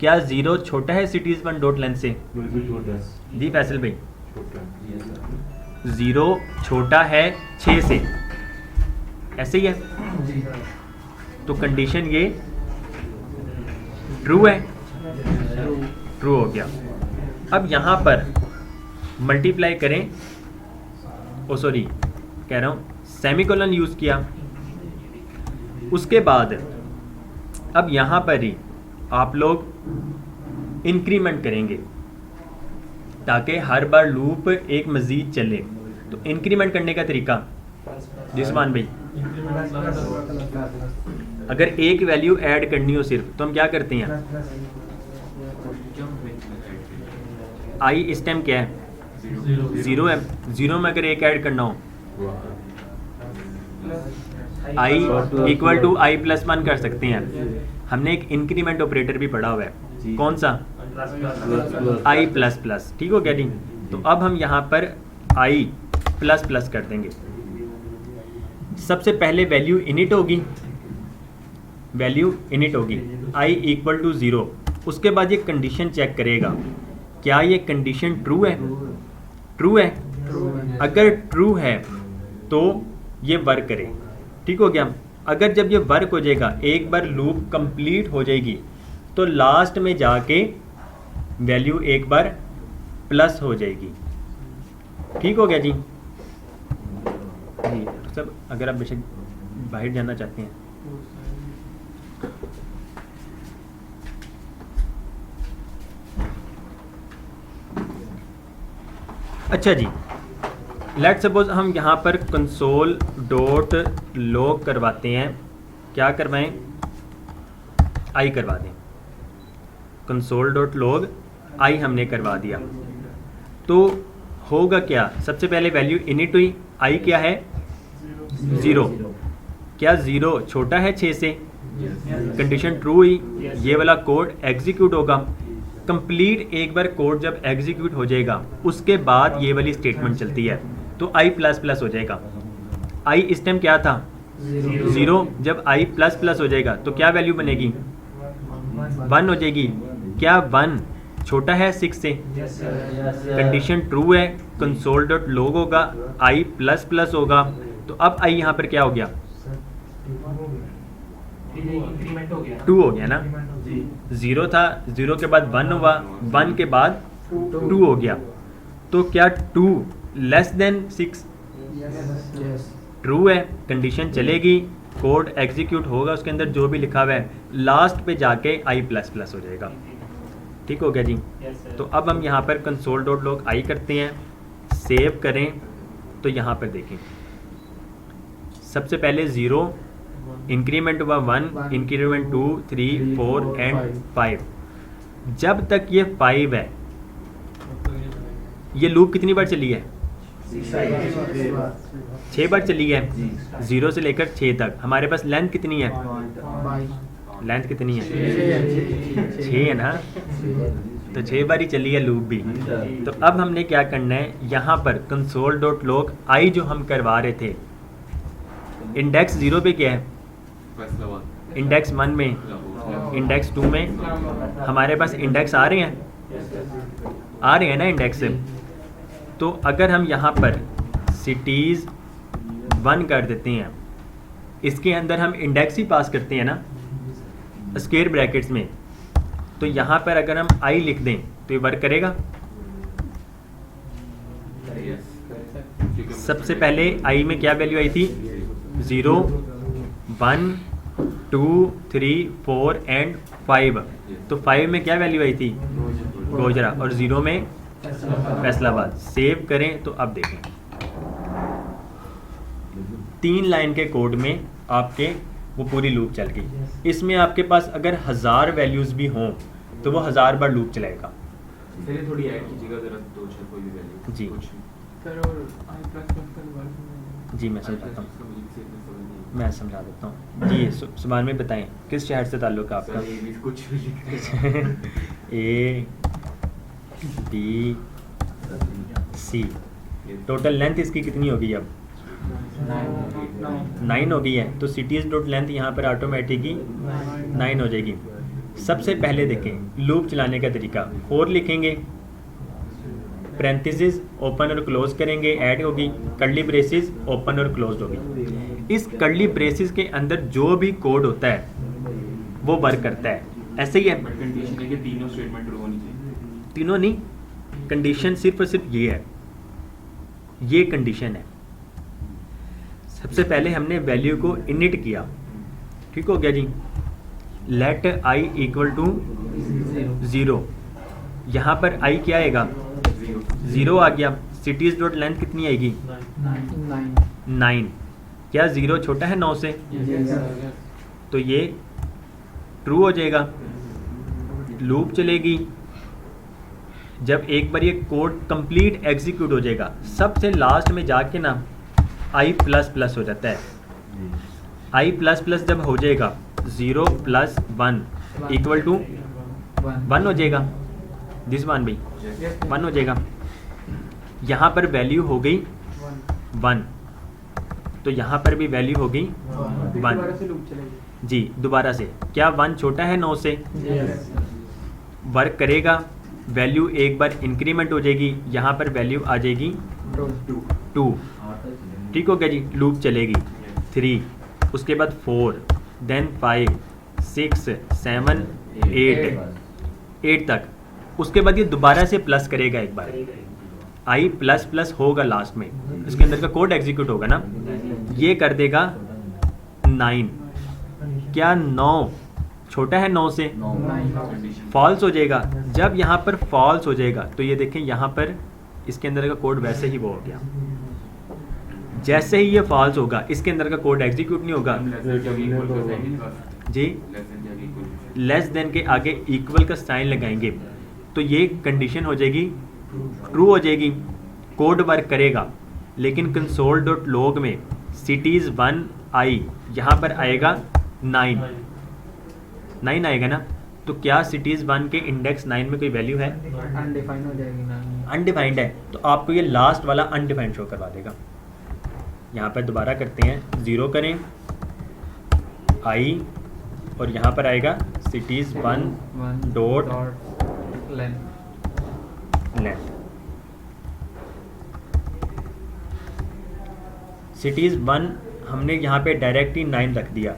क्या 0 छोटा है cities1 डॉट लेंथ से? बिल्कुल छोटा है, जी फैसल भाई, छोटा है। 0 छोटा है 6 से, ऐसे ही है। तो कंडीशन ये ट्रू है, ट्रू हो गया। अब यहाँ पर मल्टीप्लाई करें, ओ सॉरी कह रहा हूँ सेमीकोलन यूज़ किया, उसके बाद अब यहाँ पर ही आप लोग इंक्रीमेंट करेंगे ताकि हर बार लूप एक मज़ीद चले। तो इंक्रीमेंट करने का तरीका जिसमान भाई, अगर एक वैल्यू ऐड करनी हो सिर्फ तो हम क्या करते हैं? आई इस टाइम क्या है? 0 है। 0 में अगर एक ऐड करना हो, आई इक्वल टू आई प्लस 1 कर सकते हैं। हमने एक इंक्रीमेंट ऑपरेटर भी पढ़ा हुआ है, कौन सा? आई प्लस प्लस। ठीक हो गया जी। तो अब हम यहाँ पर आई प्लस प्लस कर देंगे। सबसे पहले वैल्यू इनिट होगी, वैल्यू इनिट होगी आई इक्वल टू 0। उसके बाद ये कंडीशन चेक करेगा, क्या ये कंडीशन ट्रू है? ट्रू है। अगर ट्रू है तो ये वर्क करे। ठीक हो गया। अगर जब ये वर्क हो जाएगा, एक बार लूप कंप्लीट हो जाएगी, तो लास्ट में जाके वैल्यू एक बार प्लस हो जाएगी। ठीक हो गया जी। जी सब, अगर आप बेशक बाहर जाना चाहते हैं। अच्छा जी, लेट सपोज हम यहाँ पर कंसोल डॉट लॉग करवाते हैं। क्या करवाएं? आई करवा दें। कंसोल डॉट लॉग आई हमने करवा दिया। तो होगा क्या? सबसे पहले वैल्यू इनिट हुई, आई क्या है? 0। क्या 0 छोटा है 6 से? कंडीशन ट्रू हुई, ये वाला कोड एग्जीक्यूट होगा। कंप्लीट एक बार कोड जब एग्जीक्यूट हो जाएगा, उसके बाद ये वाली स्टेटमेंट चलती है, तो आई प्लस प्लस हो जाएगा। आई इस टाइम क्या था? 0। जब आई प्लस प्लस हो जाएगा तो क्या वैल्यू बनेगी? 1 हो जाएगी। क्या 1 छोटा है 6 से? कंडीशन ट्रू है, कंसोल डॉट लॉग होगा, आई प्लस प्लस होगा। तो अब आई यहाँ पर क्या हो गया? इंक्रीमेंट हो गया, 2 हो गया ना। 0 था, 0 के बाद 1 हुआ, 1 के बाद 2 हो गया। तो क्या 2 लेस देन 6? ट्रू है, कंडीशन चलेगी, कोड एग्जीक्यूट होगा, उसके अंदर जो भी लिखा हुआ है लास्ट पे जाके आई प्लस प्लस हो जाएगा। ठीक हो गया जी। तो अब हम यहाँ पर कंसोल डॉट लॉग आई करते हैं, सेव करें तो यहाँ पर देखें, सबसे पहले 0, इंक्रीमेंट हुआ 1, इंक्रीमेंट 2, 3, 4 एंड 5। जब तक ये 5 है, ये लूप कितनी बार चली है? 6 बार चली है, 0 से लेकर 6 तक। हमारे पास लेंथ कितनी है? लेंथ कितनी है? 6 है ना। तो 6 बार ही चली है लूप भी। तो अब हमने क्या करना है, यहाँ पर कंसोल डॉट लॉग आई जो हम करवा रहे थे, इंडेक्स 0 पे क्या है? इंडेक्स 1 में, इंडेक्स 2 में हमारे पास इंडेक्स आ रहे हैं। आ रहे हैं ना इंडेक्स। तो अगर हम यहाँ पर सिटीज़ 1 कर देते हैं, इसके अंदर हम इंडेक्स ही पास करते हैं ना स्क्वायर ब्रैकेट्स में, तो यहाँ पर अगर हम आई लिख दें तो ये वर्क करेगा। सबसे पहले आई में क्या वैल्यू आई थी? 0, 1, 2, 3, 4 एंड 5। तो 5 में क्या वैल्यू आई थी? गोजरा। और 0 में फैसलाबाद। सेव करें तो अब देखें 3 लाइन के कोड में आपके वो पूरी लूप चल गई। इसमें आपके पास अगर 1000 वैल्यूज़ भी हों तो वो 1000 बार लूप चलाएगा। चलिए थोड़ी ऐड कीजिएगा जरा, 2 4 कोई भी वैल्यू जी। कुछ सर और आई प्लस प्लस का वर्क जी मैं समझाता हूँ, इसका मुझे से इतना समझ नहीं मैं समझा देता हूँ जी। सुभान में बताएं किस शहर से ताल्लुक़ है आपका? सर ये भी कुछ भी लिख रहे A B C. Total length इसकी कितनी होगी अब? 9 हो गई है। तो सिटीज़ डॉट लेंथ यहाँ पर ऑटोमेटिकली 9 हो जाएगी। सबसे पहले देखें लूप चलाने का तरीका। 4 लिखेंगे, पैरेंथेसिस ओपन और क्लोज करेंगे, ऐड होगी, कर्ली ब्रेसेस ओपन और क्लोज होगी। इस कर्ली ब्रेसेस के अंदर जो भी कोड होता है वो वर्क करता है। ऐसे ही है, बट कंडीशन है कि तीनों स्टेटमेंट ट्रू होनी चाहिए। तीनों नहीं, कंडीशन सिर्फ और सिर्फ ये है, ये कंडीशन है। सबसे पहले हमने वैल्यू को इनिट किया, ठीक हो गया जी। Let i equal to 0। यहाँ पर आई क्या आएगा? 0 आ गया। सिटीज़ डॉट लेंथ कितनी आएगी? 9। क्या 0 छोटा है 9 से? तो ये ट्रू हो जाएगा। लूप चलेगी। जब एक बार ये कोड कंप्लीट एग्जीक्यूट हो जाएगा, सबसे लास्ट में जाके ना आई प्लस प्लस हो जाता है। आई प्लस प्लस जब हो जाएगा 0 + 1 इक्वल टू 1 हो जाएगा। दिस वन भाई 1 हो जाएगा। यहाँ पर वैल्यू हो गई 1, तो यहाँ पर भी वैल्यू हो गई 1 जी। दोबारा से क्या 1 छोटा है 9 से? वर्क करेगा। वैल्यू एक बार इंक्रीमेंट हो जाएगी, यहाँ पर वैल्यू आ जाएगी 2। ठीक हो गया जी। लूप चलेगी 3, उसके बाद 4, देन 5, 6, 7, 8 तक। उसके बाद ये दोबारा से प्लस करेगा एक बार। आई प्लस प्लस होगा लास्ट में, इसके अंदर का कोड एग्जीक्यूट होगा ना, ये कर देगा 9। क्या 9 छोटा है 9 से? फॉल्स हो जाएगा। जब यहाँ पर फॉल्स हो जाएगा तो ये देखें यहाँ पर इसके अंदर का कोड वैसे ही वो हो गया। जैसे ही ये फॉल्स होगा इसके अंदर का कोड एग्जीक्यूट नहीं होगा जी। लेस देन के आगे इक्वल का साइन लगाएंगे तो ये कंडीशन हो जाएगी ट्रू हो जाएगी, कोड वर्क करेगा। लेकिन कंसोल डॉट लॉग में सिटीज़ 1 आई यहाँ पर आएगा 9 आएगा ना। तो क्या सिटीज़ 1 के इंडेक्स 9 में कोई वैल्यू है? अनडिफाइंड हो जाएगी ना। अनडिफाइंड है, तो आपको ये लास्ट वाला अनडिफाइंड शो करवा देगा। यहाँ पर दोबारा करते हैं, 0 करें आई और यहाँ पर आएगा सिटीज़ 1 डॉट लेंथ। सिटीज़ 1 हमने यहाँ पे डायरेक्ट ही 9 रख दिया,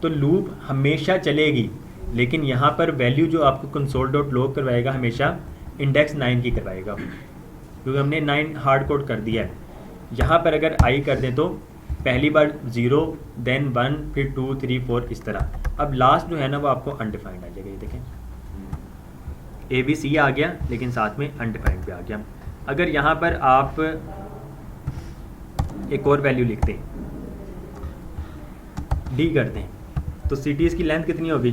तो लूप हमेशा चलेगी। लेकिन यहाँ पर वैल्यू जो आपको कंसोल डॉट लॉग करवाएगा हमेशा इंडेक्स 9 की करवाएगा, क्योंकि हमने 9 हार्ड कोड कर दिया है। यहाँ पर अगर आई कर दें तो पहली बार 0, देन 1, फिर 2, 3, 4 इस तरह। अब लास्ट जो है ना वो आपको अनडिफाइंड आ जाएगा। ये देखें ABC आ गया, लेकिन साथ में अनडिफाइंड भी आ गया। अगर यहाँ पर आप एक और वैल्यू लिखते हैं, D करते हैं, तो सिटीज़ की लेंथ कितनी होगी?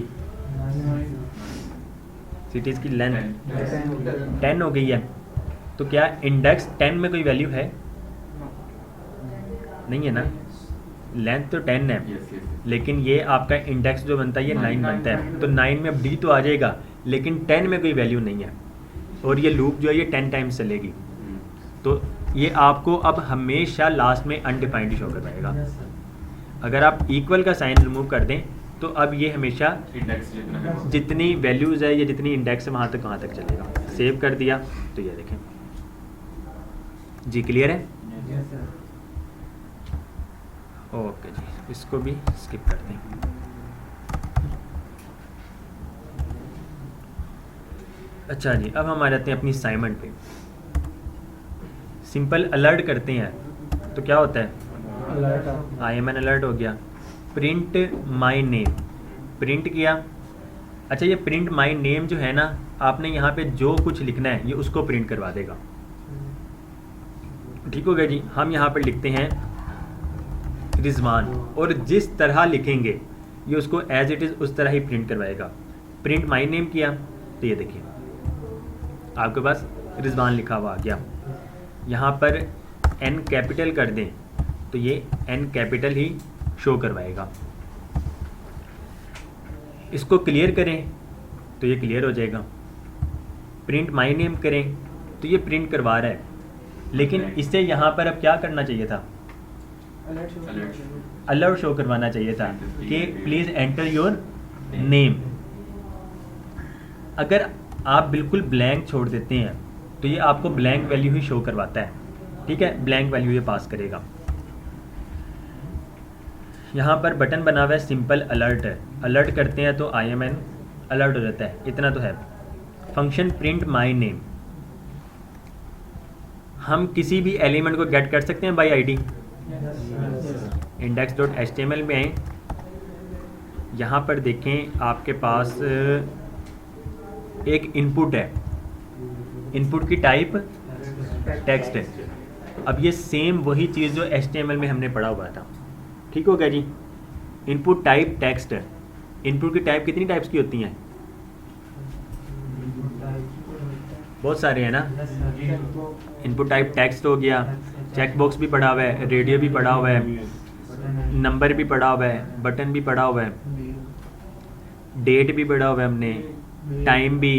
सिटीज़ की लेंथ 10 हो गई है। तो क्या इंडेक्स 10 में कोई वैल्यू है? नहीं है ना। लेंथ तो 10 है, लेकिन ये आपका इंडेक्स जो बनता है ये 9 बनता है। तो 9 में अब D तो आ जाएगा, लेकिन 10 में कोई वैल्यू नहीं है। और ये लूप जो है ये 10 टाइम्स चलेगी। तो ये आपको अब हमेशा लास्ट में अनडिफाइंड शो करवाएगा। अगर आप इक्वल का साइन रिमूव कर दें तो अब ये हमेशा इंडेक्स जितना है जितनी वैल्यूज़ है या जितनी इंडेक्स है वहाँ तक चलेगा। सेव कर दिया तो ये देखें जी, क्लियर है? Yes sir. ओके जी, इसको भी स्किप कर दें। अच्छा जी, अब हम आ जाते हैं अपनी असाइनमेंट पे। सिंपल अलर्ट करते हैं तो क्या होता है? IMN अलर्ट हो गया। प्रिंट माई नेम, प्रिंट किया। अच्छा, ये प्रिंट माई नेम जो है ना, आपने यहाँ पे जो कुछ लिखना है ये उसको प्रिंट करवा देगा। ठीक हो गया जी। हम यहाँ पर लिखते हैं रिजवान, और जिस तरह लिखेंगे ये उसको एज इट इज़ उस तरह ही प्रिंट करवाएगा। प्रिंट माई नेम किया तो ये देखिए आपके पास रिजवान लिखा हुआ आ गया। यहाँ पर N कैपिटल कर दें तो ये N कैपिटल ही शो करवाएगा। इसको क्लियर करें तो ये क्लियर हो जाएगा। प्रिंट माई नेम करें तो ये प्रिंट करवा रहा है, लेकिन इसे यहाँ पर अब क्या करना चाहिए था? अलर्ट शो करवाना चाहिए था कि प्लीज़ एंटर योर नेम। अगर आप बिल्कुल ब्लैंक छोड़ देते हैं तो ये आपको ब्लैंक वैल्यू ही शो करवाता है। ठीक है, ब्लैंक वैल्यू ये पास करेगा। यहाँ पर बटन बना हुआ है सिंपल अलर्ट है, अलर्ट करते हैं तो IMN अलर्ट हो जाता है। इतना तो है। फंक्शन प्रिंट माई नेम, हम किसी भी एलिमेंट को गेट कर सकते हैं बाय ID। index.html में आए, यहाँ पर देखें आपके पास एक इनपुट है, इनपुट की टाइप टेक्स्ट है। अब ये सेम वही चीज़ जो HTML में हमने पढ़ा हुआ था। ठीक हो गया जी। इनपुट टाइप टेक्स्ट है। इनपुट की टाइप कितनी टाइप्स की होती हैं? बहुत सारे हैं ना। इनपुट टाइप टेक्स्ट हो गया, चेक बॉक्स भी पढ़ा हुआ है, रेडियो भी पढ़ा हुआ है, नंबर भी पढ़ा हुआ है, बटन भी पढ़ा हुआ है, डेट भी पढ़ा हुआ है हमने, टाइम भी।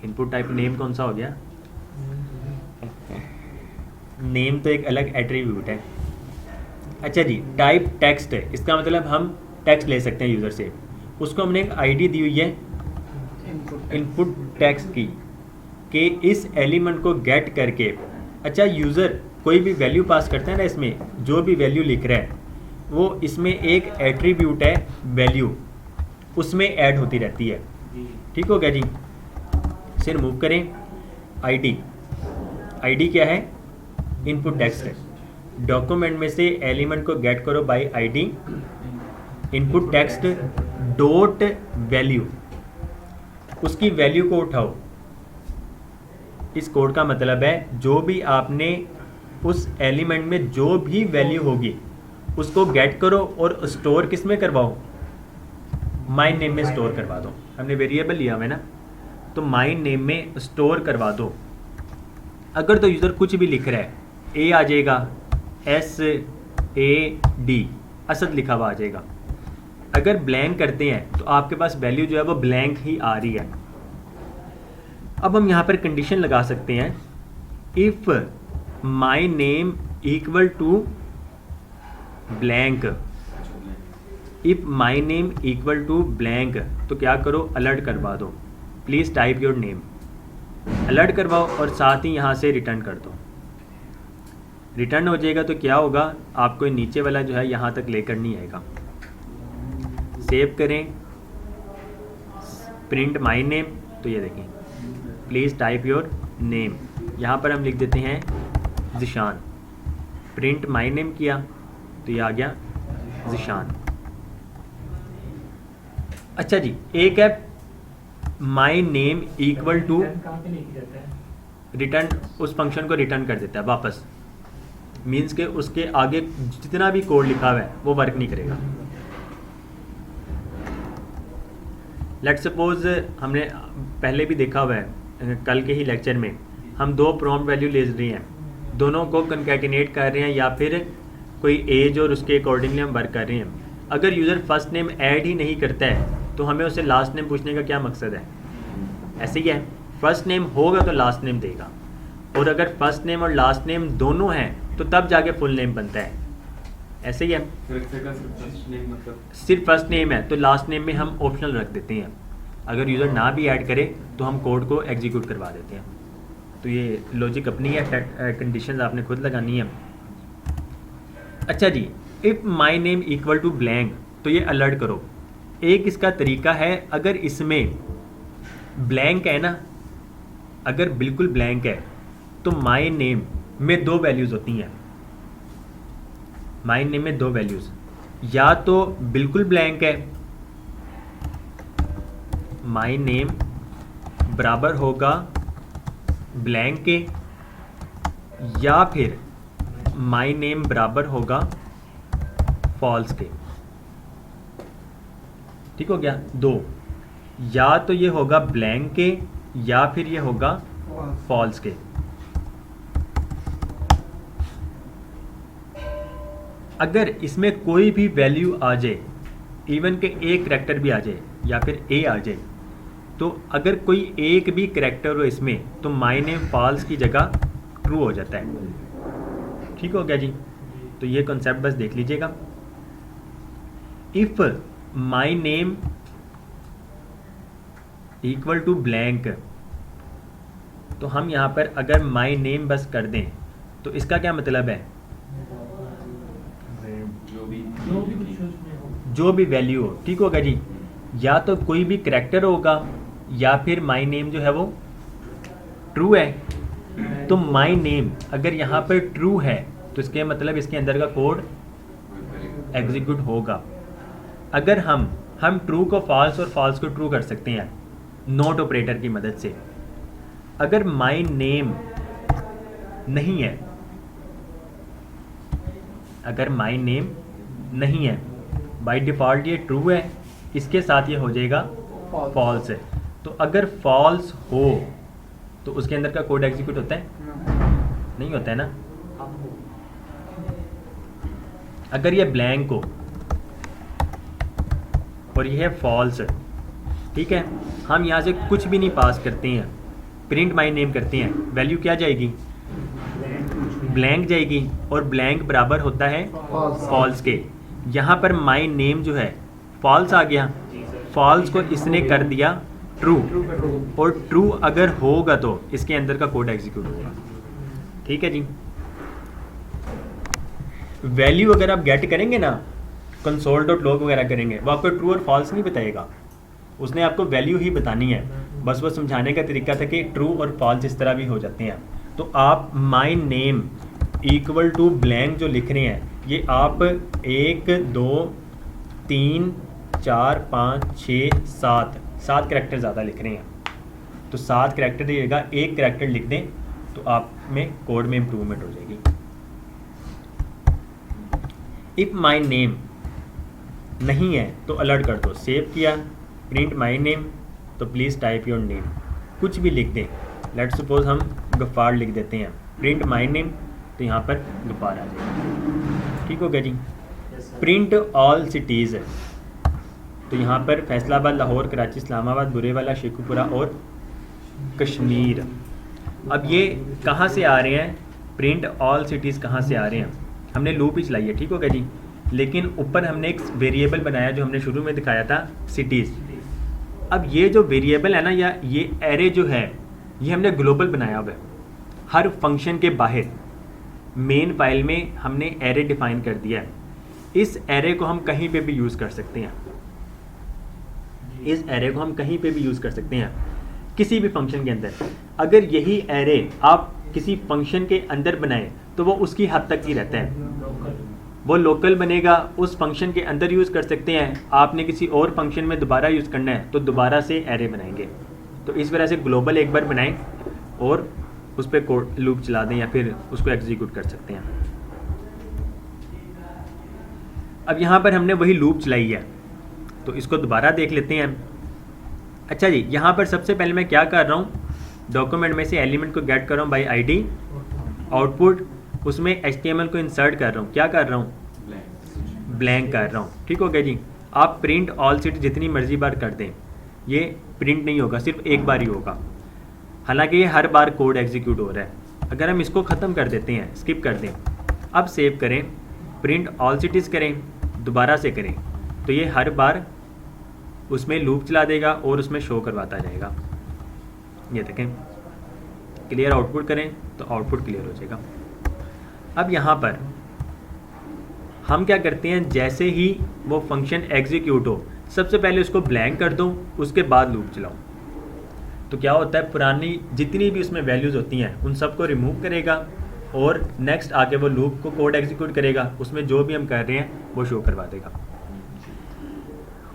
इनपुट टाइप नेम कौन सा हो गया? नेम तो एक अलग एट्रीब्यूट है। अच्छा जी, टाइप टेक्स्ट है, इसका मतलब हम टेक्स्ट ले सकते हैं यूज़र से। उसको हमने एक ID दी हुई है इनपुट टेक्स्ट की, कि इस एलिमेंट को गेट करके। अच्छा, यूज़र कोई भी वैल्यू पास करता है ना, इसमें जो भी वैल्यू लिख रहा है वो इसमें एक एट्रीब्यूट है वैल्यू, उसमें ऐड होती रहती है। ठीक हो गया जी। इसे रिमूव करें। ID क्या है? इनपुट टेक्स्ट है। डॉक्यूमेंट में से एलिमेंट को गेट करो by ID input text dot value, उसकी वैल्यू को उठाओ। इस कोड का मतलब है जो भी आपने उस एलिमेंट में जो भी वैल्यू होगी उसको गेट करो और स्टोर किस में करवाओ? माई नेम में स्टोर करवा दो। हमने वेरिएबल लिया हुआ है ना, तो माई नेम में स्टोर करवा दो। अगर तो यूज़र कुछ भी लिख रहा है, A आ जाएगा, SAD असद लिखा हुआ आ जाएगा। अगर ब्लैंक करते हैं तो आपके पास वैल्यू जो है वो ब्लैंक ही आ रही है। अब हम यहाँ पर कंडीशन लगा सकते हैं, if my name equal to blank. If my name equal to blank तो क्या करो? अलर्ट करवा दो, please type your name. Alert करवाओ और साथ ही यहाँ से रिटर्न कर दो। रिटर्न हो जाएगा तो क्या होगा? आपको नीचे वाला जो है यहाँ तक लेकर नहीं आएगा। सेव करें, प्रिंट माई नेम, तो ये देखें प्लीज़ टाइप योर नेम। यहाँ पर हम लिख देते हैं ज़िशान। प्रिंट माई नेम किया तो ये आ गया ज़िशान। अच्छा जी, एक है माई नेम इक्वल टू कहाँ पे लेके जाता है? रिटर्न, उस फंक्शन को रिटर्न कर देता है वापस। मीन्स के उसके आगे जितना भी कोड लिखा हुआ है वो वर्क नहीं करेगा। लेट्स सपोज हमने पहले भी देखा हुआ है, कल के ही लेक्चर में हम दो प्रॉम्प्ट वैल्यू ले रहे हैं, दोनों को कंकैटिनेट कर रहे हैं या फिर कोई एज और उसके अकॉर्डिंगली हम वर्क कर रहे हैं। अगर यूज़र फर्स्ट नेम ऐड ही नहीं करता है तो हमें उसे लास्ट नेम पूछने का क्या मकसद है? ऐसे ही है, फर्स्ट नेम होगा तो लास्ट नेम देगा, और अगर फर्स्ट नेम और लास्ट नेम दोनों हैं तो तब जाके फुल नेम बनता है। ऐसे ही है। कैरेक्टर का सिर्फ फर्स्ट नेम मतलब सिर्फ फर्स्ट नेम है तो लास्ट नेम में हम ऑप्शनल रख देते हैं। अगर यूज़र ना भी ऐड करे तो हम कोड को एग्जीक्यूट करवा देते हैं। तो ये लॉजिक अपनी है, कंडीशंस आपने खुद लगानी है। अच्छा जी, if my name equal to blank, तो ये अलर्ट करो। एक इसका तरीका है, अगर इसमें ब्लैंक है ना, अगर बिल्कुल ब्लैंक है तो माई नेम में 2 वैल्यूज़ होती हैं। माई नेम में 2 वैल्यूज़, या तो बिल्कुल ब्लैंक है, माई नेम बराबर होगा ब्लैंक के, या फिर माई नेम बराबर होगा फॉल्स के। ठीक हो गया? 2, या तो ये होगा ब्लैंक के या फिर ये होगा फॉल्स के। अगर इसमें कोई भी वैल्यू आ जाए, इवन के एक करैक्टर भी आ जाए या फिर ए आ जाए, तो अगर कोई एक भी करैक्टर हो इसमें तो माई नेम फॉल्स की जगह ट्रू हो जाता है। ठीक हो गया जी? तो ये कॉन्सेप्ट बस देख लीजिएगा। If my name equal to blank, तो हम यहाँ पर अगर माई नेम बस कर दें तो इसका क्या मतलब है? जो भी वैल्यू हो। ठीक होगा जी? या तो कोई भी करैक्टर होगा या फिर माई नेम जो है वो ट्रू है। तो माई नेम अगर यहाँ पर ट्रू है तो इसके मतलब इसके अंदर का कोड एग्जीक्यूट होगा। अगर हम ट्रू को फॉल्स और फॉल्स को ट्रू कर सकते हैं नोट ऑपरेटर की मदद से। अगर माई नेम नहीं है, अगर माई नेम नहीं है, बाय डिफ़ॉल्ट ये ट्रू है, इसके साथ ये हो जाएगा फॉल्स है। तो अगर फॉल्स हो तो उसके अंदर का कोड एग्जीक्यूट होता है? नहीं होता है ना। अगर ये ब्लैंक हो और ये है फॉल्स, ठीक है, हम यहाँ से कुछ भी नहीं पास करते हैं, प्रिंट माई नेम करते हैं, वैल्यू क्या जाएगी? ब्लैंक जाएगी, और ब्लैंक बराबर होता है फॉल्स के। यहाँ पर माई नेम जो है फॉल्स आ गया, फॉल्स को इसने कर दिया ट्रू, और ट्रू अगर होगा तो इसके अंदर का कोड एग्जीक्यूट होगा। ठीक है जी? वैल्यू अगर आप गेट करेंगे ना, console.log वगैरह करेंगे, वो आपको ट्रू और फॉल्स नहीं बताएगा, उसने आपको वैल्यू ही बतानी है। बस वो समझाने का तरीका था कि ट्रू और फॉल्स इस तरह भी हो जाते हैं। तो आप my name equal to blank जो लिख रहे हैं, ये आप 1 2 3 4 5 6 7 करैक्टर ज़्यादा लिख रहे हैं। तो 7 करैक्टर दिएगा, एक करैक्टर लिख दें तो आप में कोड में इम्प्रूवमेंट हो जाएगी। इफ़ माई नेम नहीं है तो अलर्ट कर दो। सेव किया, प्रिंट माई नेम, तो प्लीज़ टाइप योर नेम, कुछ भी लिख दें। लेट सपोज हम गफ़ार लिख देते हैं, प्रिंट माई नेम, तो यहाँ पर गफ़ार आ जाएगा। ठीक हो गया जी? प्रिंट ऑल सिटीज़, तो यहाँ पर फैसलाबाद, लाहौर, कराची, इस्लामाबाद, बुरेवाला, शेखुपुरा और कश्मीर। अब ये कहाँ से आ रहे हैं? प्रिंट ऑल सिटीज़ कहाँ से आ रहे हैं? हमने लूप ही चलाई है। ठीक हो गया जी? लेकिन ऊपर हमने एक वेरिएबल बनाया जो हमने शुरू में दिखाया था, सिटीज़। अब ये जो वेरिएबल है ना, या ये एरे जो है, ये हमने ग्लोबल बनाया हुआ है। हर फंक्शन के बाहर मेन फाइल में हमने एरे डिफाइन कर दिया है। इस एरे को हम कहीं पे भी यूज़ कर सकते हैं, इस एरे को हम कहीं पे भी यूज़ कर सकते हैं, किसी भी फंक्शन के अंदर। अगर यही एरे आप किसी फंक्शन के अंदर बनाएं तो वो उसकी हद तक ही रहता है, वो लोकल बनेगा, उस फंक्शन के अंदर यूज़ कर सकते हैं। आपने किसी और फंक्शन में दोबारा यूज़ करना है तो दोबारा से एरे बनाएंगे। तो इस वजह से ग्लोबल एक बार बनाएं और उस पर कोड लूप चला दें या फिर उसको एग्जीक्यूट कर सकते हैं। अब यहाँ पर हमने वही लूप चलाई है, तो इसको दोबारा देख लेते हैं। अच्छा जी, यहाँ पर सबसे पहले मैं क्या कर रहा हूँ, डॉक्यूमेंट में से एलिमेंट को गेट कर रहा हूँ बाई आईडी, आउटपुट उसमें HTML को इंसर्ट कर रहा हूँ। क्या कर रहा हूँ? ब्लैंक कर रहा हूँ। ठीक हो गया जी? आप प्रिंट ऑल सिटी जितनी मर्जी बार कर दें, ये प्रिंट नहीं होगा, सिर्फ एक बार ही होगा। हालांकि ये हर बार कोड एग्जीक्यूट हो रहा है। अगर हम इसको ख़त्म कर देते हैं, स्किप कर दें, अब सेव करें, प्रिंट ऑल सिटीज़ करें, दोबारा से करें, तो ये हर बार उसमें लूप चला देगा और उसमें शो करवाता जाएगा। ये देखें, क्लियर आउटपुट करें तो आउटपुट क्लियर हो जाएगा। अब यहाँ पर हम क्या करते हैं, जैसे ही वो फंक्शन एग्जीक्यूट हो सबसे पहले उसको ब्लैंक कर दो, उसके बाद लूप चलाओ। तो क्या होता है, पुरानी जितनी भी उसमें वैल्यूज़ होती हैं उन सबको रिमूव करेगा और नेक्स्ट आके वो लूप को कोड एग्जीक्यूट करेगा, उसमें जो भी हम कर रहे हैं वो शो करवा देगा।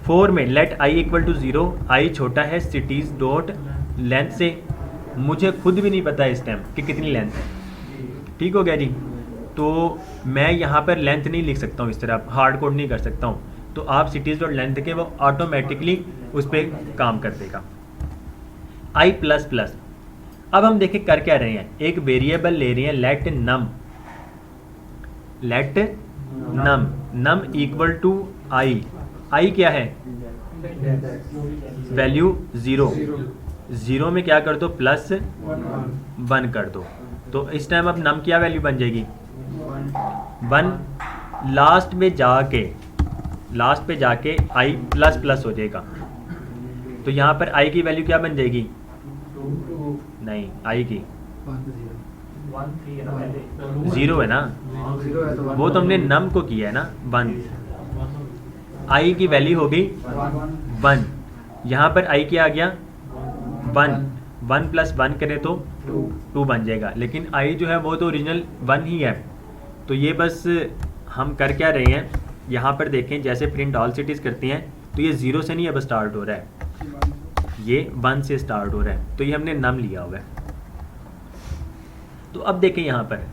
4 में लेट i इक्वल टू 0, आई छोटा है सिटीज़ डॉट लेंथ से। मुझे खुद भी नहीं पता इस टाइम कि कितनी लेंथ है, ठीक हो गया जी। तो मैं यहाँ पर लेंथ नहीं लिख सकता हूँ, इस तरह हार्ड कोड नहीं कर सकता हूँ, तो आप सिटीज़ डॉट लेंथ के वो ऑटोमेटिकली उस पर काम कर देगा। i प्लस प्लस, अब हम देखें कर क्या रहे हैं, एक वेरिएबल ले रहे हैं लेट नम इक्वल टू आई। आई क्या है, वैल्यू 0 में क्या कर दो, प्लस 1 कर दो। तो इस टाइम अब नम क्या वैल्यू बन जाएगी, 1। लास्ट पे जाके आई प्लस प्लस हो जाएगा, तो यहाँ पर आई की वैल्यू क्या बन जाएगी, नहीं आई की 0 है ना, वो तो हमने नम को किया है ना 1। आई की वैल्यू होगी 1, यहाँ पर आई क्या आ गया 1 प्लस 1 करें तो 2 बन जाएगा, लेकिन आई जो है वो तो ओरिजिनल 1 ही है। तो ये बस हम कर क्या रहे हैं, यहाँ पर देखें जैसे प्रिंट ऑल सिटीज़ करते हैं तो ये 0 से नहीं अब स्टार्ट हो रहा है, ये 1 से स्टार्ट हो रहा है, तो ये हमने नम लिया हुआ है। तो अब देखें यहाँ पर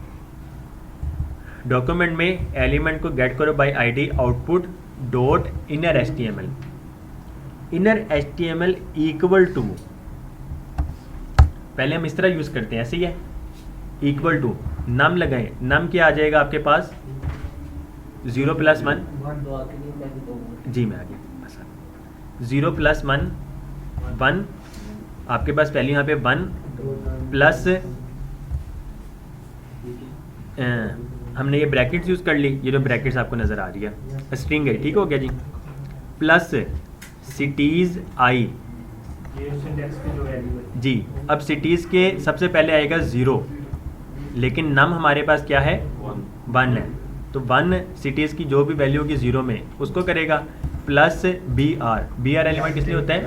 डॉक्यूमेंट में एलिमेंट को गेट करो by ID output dot inner HTML equal to, पहले हम इस तरह यूज़ करते हैं, ऐसे ही है, इक्वल टू नम लगाएं, नम क्या आ जाएगा आपके पास 0 प्लस 1, जी मैं आ गया बस, 0 प्लस 1 आपके पास पहले यहाँ पे 1 प्लस हमने ये ब्रैकेट्स यूज़ कर ली, ये जो ब्रैकेट्स आपको नज़र आ रही है स्ट्रिंग है, ठीक हो गया जी, प्लस सिटीज़ आई जी। अब सिटीज़ के सबसे पहले आएगा 0, लेकिन नम हमारे पास क्या है 1 है, तो 1 सिटीज़ की जो भी वैल्यू होगी 0 में उसको करेगा, प्लस बी आर एलिमेंट किस लिए होता है,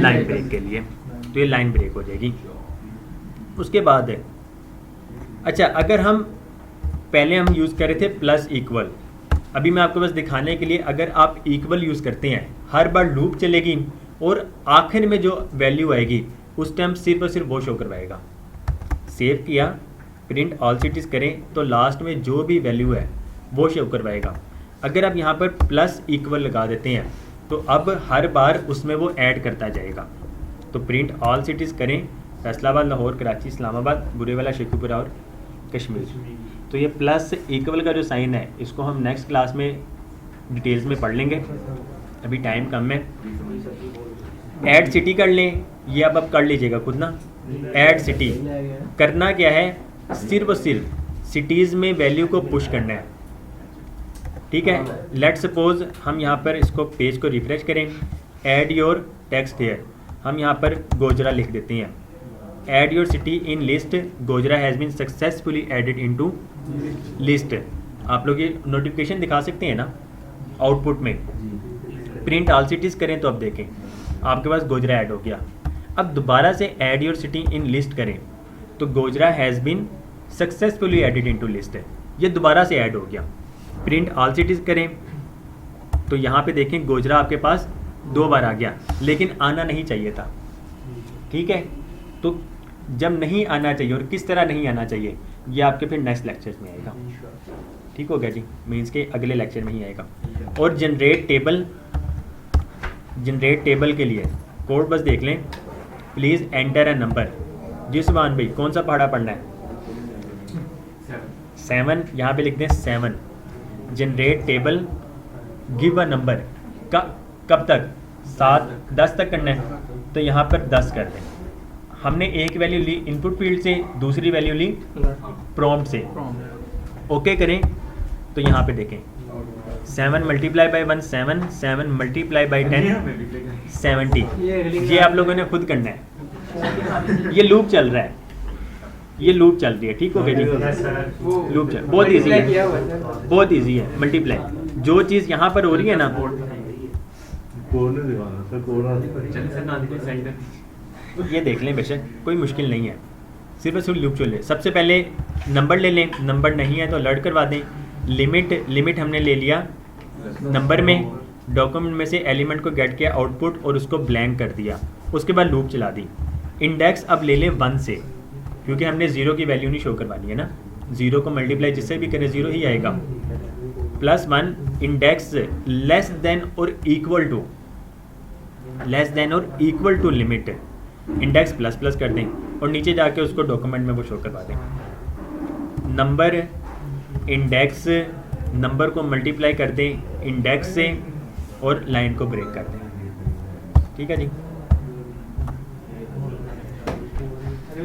लाइन ब्रेक के लिए, तो ये लाइन ब्रेक हो जाएगी। उसके बाद अच्छा, अगर हम पहले हम यूज़ कर रहे थे प्लस इक्वल, अभी मैं आपको बस दिखाने के लिए, अगर आप इक्वल यूज़ करते हैं हर बार लूप चलेगी और आखिर में जो वैल्यू आएगी उस टाइम सिर्फ और सिर्फ वो शो करवाएगा। सेव किया, प्रिंट ऑल सिटीज़ करें तो लास्ट में जो भी वैल्यू है वो शो करवाएगा। अगर आप यहाँ पर प्लस इक्वल लगा देते हैं तो अब हर बार उसमें वो ऐड करता जाएगा। तो प्रिंट ऑल सिटीज़ करें, फैसलाबाद, लाहौर, कराची, इस्लामाबाद, बुरेवाला, शेखुपुरा और कश्मीर। तो ये प्लस इक्वल का जो साइन है इसको हम नेक्स्ट क्लास में डिटेल्स में पढ़ लेंगे, अभी टाइम कम है। ऐड सिटी कर लें, ये अब कर लीजिएगा खुद ना। ऐड सिटी करना क्या है, सिर्फ और सिर्फ सिटीज़ में वैल्यू को पुश करना है, ठीक है। लेट सपोज हम यहाँ पर इसको पेज को रिफ्रेश करें, ऐड योर टेक्स्ट हेयर, हम यहाँ पर गोजरा लिख देते हैं, add your city in list, Gojra has been successfully added into list. आप लोग ये नोटिफिकेशन दिखा सकते हैं ना आउटपुट में। प्रिंट ऑल सिटीज़ करें तो अब देखें आपके पास गोजरा ऐड हो गया। अब दोबारा से add your city in list करें तो Gojra has been successfully added into list है, ये दोबारा से ऐड हो गया। प्रिंट ऑल सिटीज़ करें तो यहाँ पे देखें गोजरा आपके पास 2 बार आ गया, लेकिन आना नहीं चाहिए था, ठीक है। तो जब नहीं आना चाहिए और किस तरह नहीं आना चाहिए ये आपके फिर नेक्स्ट लेक्चर्स में आएगा, ठीक हो गया जी, मीन्स के अगले लेक्चर में ही आएगा। और जनरेट टेबल के लिए कोड बस देख लें, प्लीज़ एंटर अ नंबर। जी सुभान भाई कौन सा पढ़ा पढ़ना है, 7, यहाँ पे लिख दें 7। Generate table, give a number, कब तक, 7 10 तक करना है, तो यहाँ पर 10 कर दें। हमने एक वैल्यू ली इनपुट फील्ड से, दूसरी वैल्यू ली प्रॉम्प्ट से, ओके करें। तो यहाँ पे देखें 7 मल्टीप्लाई बाई 1 7, 7 मल्टीप्लाई बाई 10 70। ये आप लोगों ने खुद करना है। ये लूप चल रहा है, ये लूप चल रही है, ठीक हो गया जी। लूप चल बहुत ईजी है, बहुत ईजी है मल्टीप्लाई। जो चीज़ यहाँ पर हो रही है ना, कोड नहीं दिखाना सर, कोड ये देख लें बेशक, कोई मुश्किल नहीं है, सिर्फ और सिर्फ लूप चल रहे। सबसे पहले नंबर ले लें, नंबर नहीं है तो अलर्ट करवा दें। लिमिट हमने ले लिया नंबर में, डॉक्यूमेंट में से एलिमेंट को गेट किया आउटपुट और उसको ब्लैंक कर दिया, उसके बाद लूप चला दी। इंडेक्स अब ले लें 1 से, क्योंकि हमने 0 की वैल्यू नहीं शो करवानी है ना, 0 को मल्टीप्लाई जिससे भी करें 0 ही आएगा। +1 इंडेक्स लेस देन और equal to limit, index plus कर दें और नीचे जाके उसको डॉक्यूमेंट में वो शो करवा दें। नंबर इंडेक्स, नंबर को मल्टीप्लाई कर दें इंडेक्स से और लाइन को ब्रेक कर दें, ठीक है जी। अगले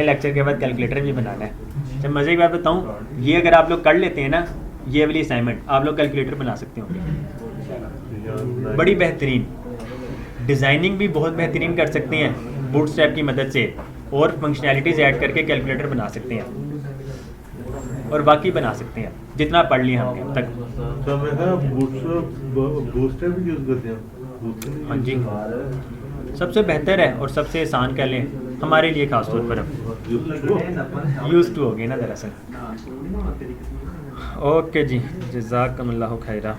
लेक्चर के बाद कैलकुलेटर भी बनाना है। जब मज़े की बात बताऊँ, ये अगर आप लोग कर लेते हैं ना ये वाली असाइनमेंट, आप लोग कैलकुलेटर बना सकते होंगे, बड़ी बेहतरीन। डिज़ाइनिंग भी बहुत बेहतरीन कर सकते हैं बूटस्ट्रैप की मदद से, और फंक्शनैलिटीज़ ऐड करके कैलकुलेटर बना सकते हैं और बाकी बना सकते हैं जितना पढ़ लिया हमने अब तक। सर मैं कहा बूस्टर भी यूज़ करते हैं। हाँ जी, सबसे बेहतर है और सबसे आसान कह लें हमारे लिए ख़ास तौर पर। अब यूज़ टू हो गए ना दरअसल। ओके जी, जज़ाकल्लाहु खैरा।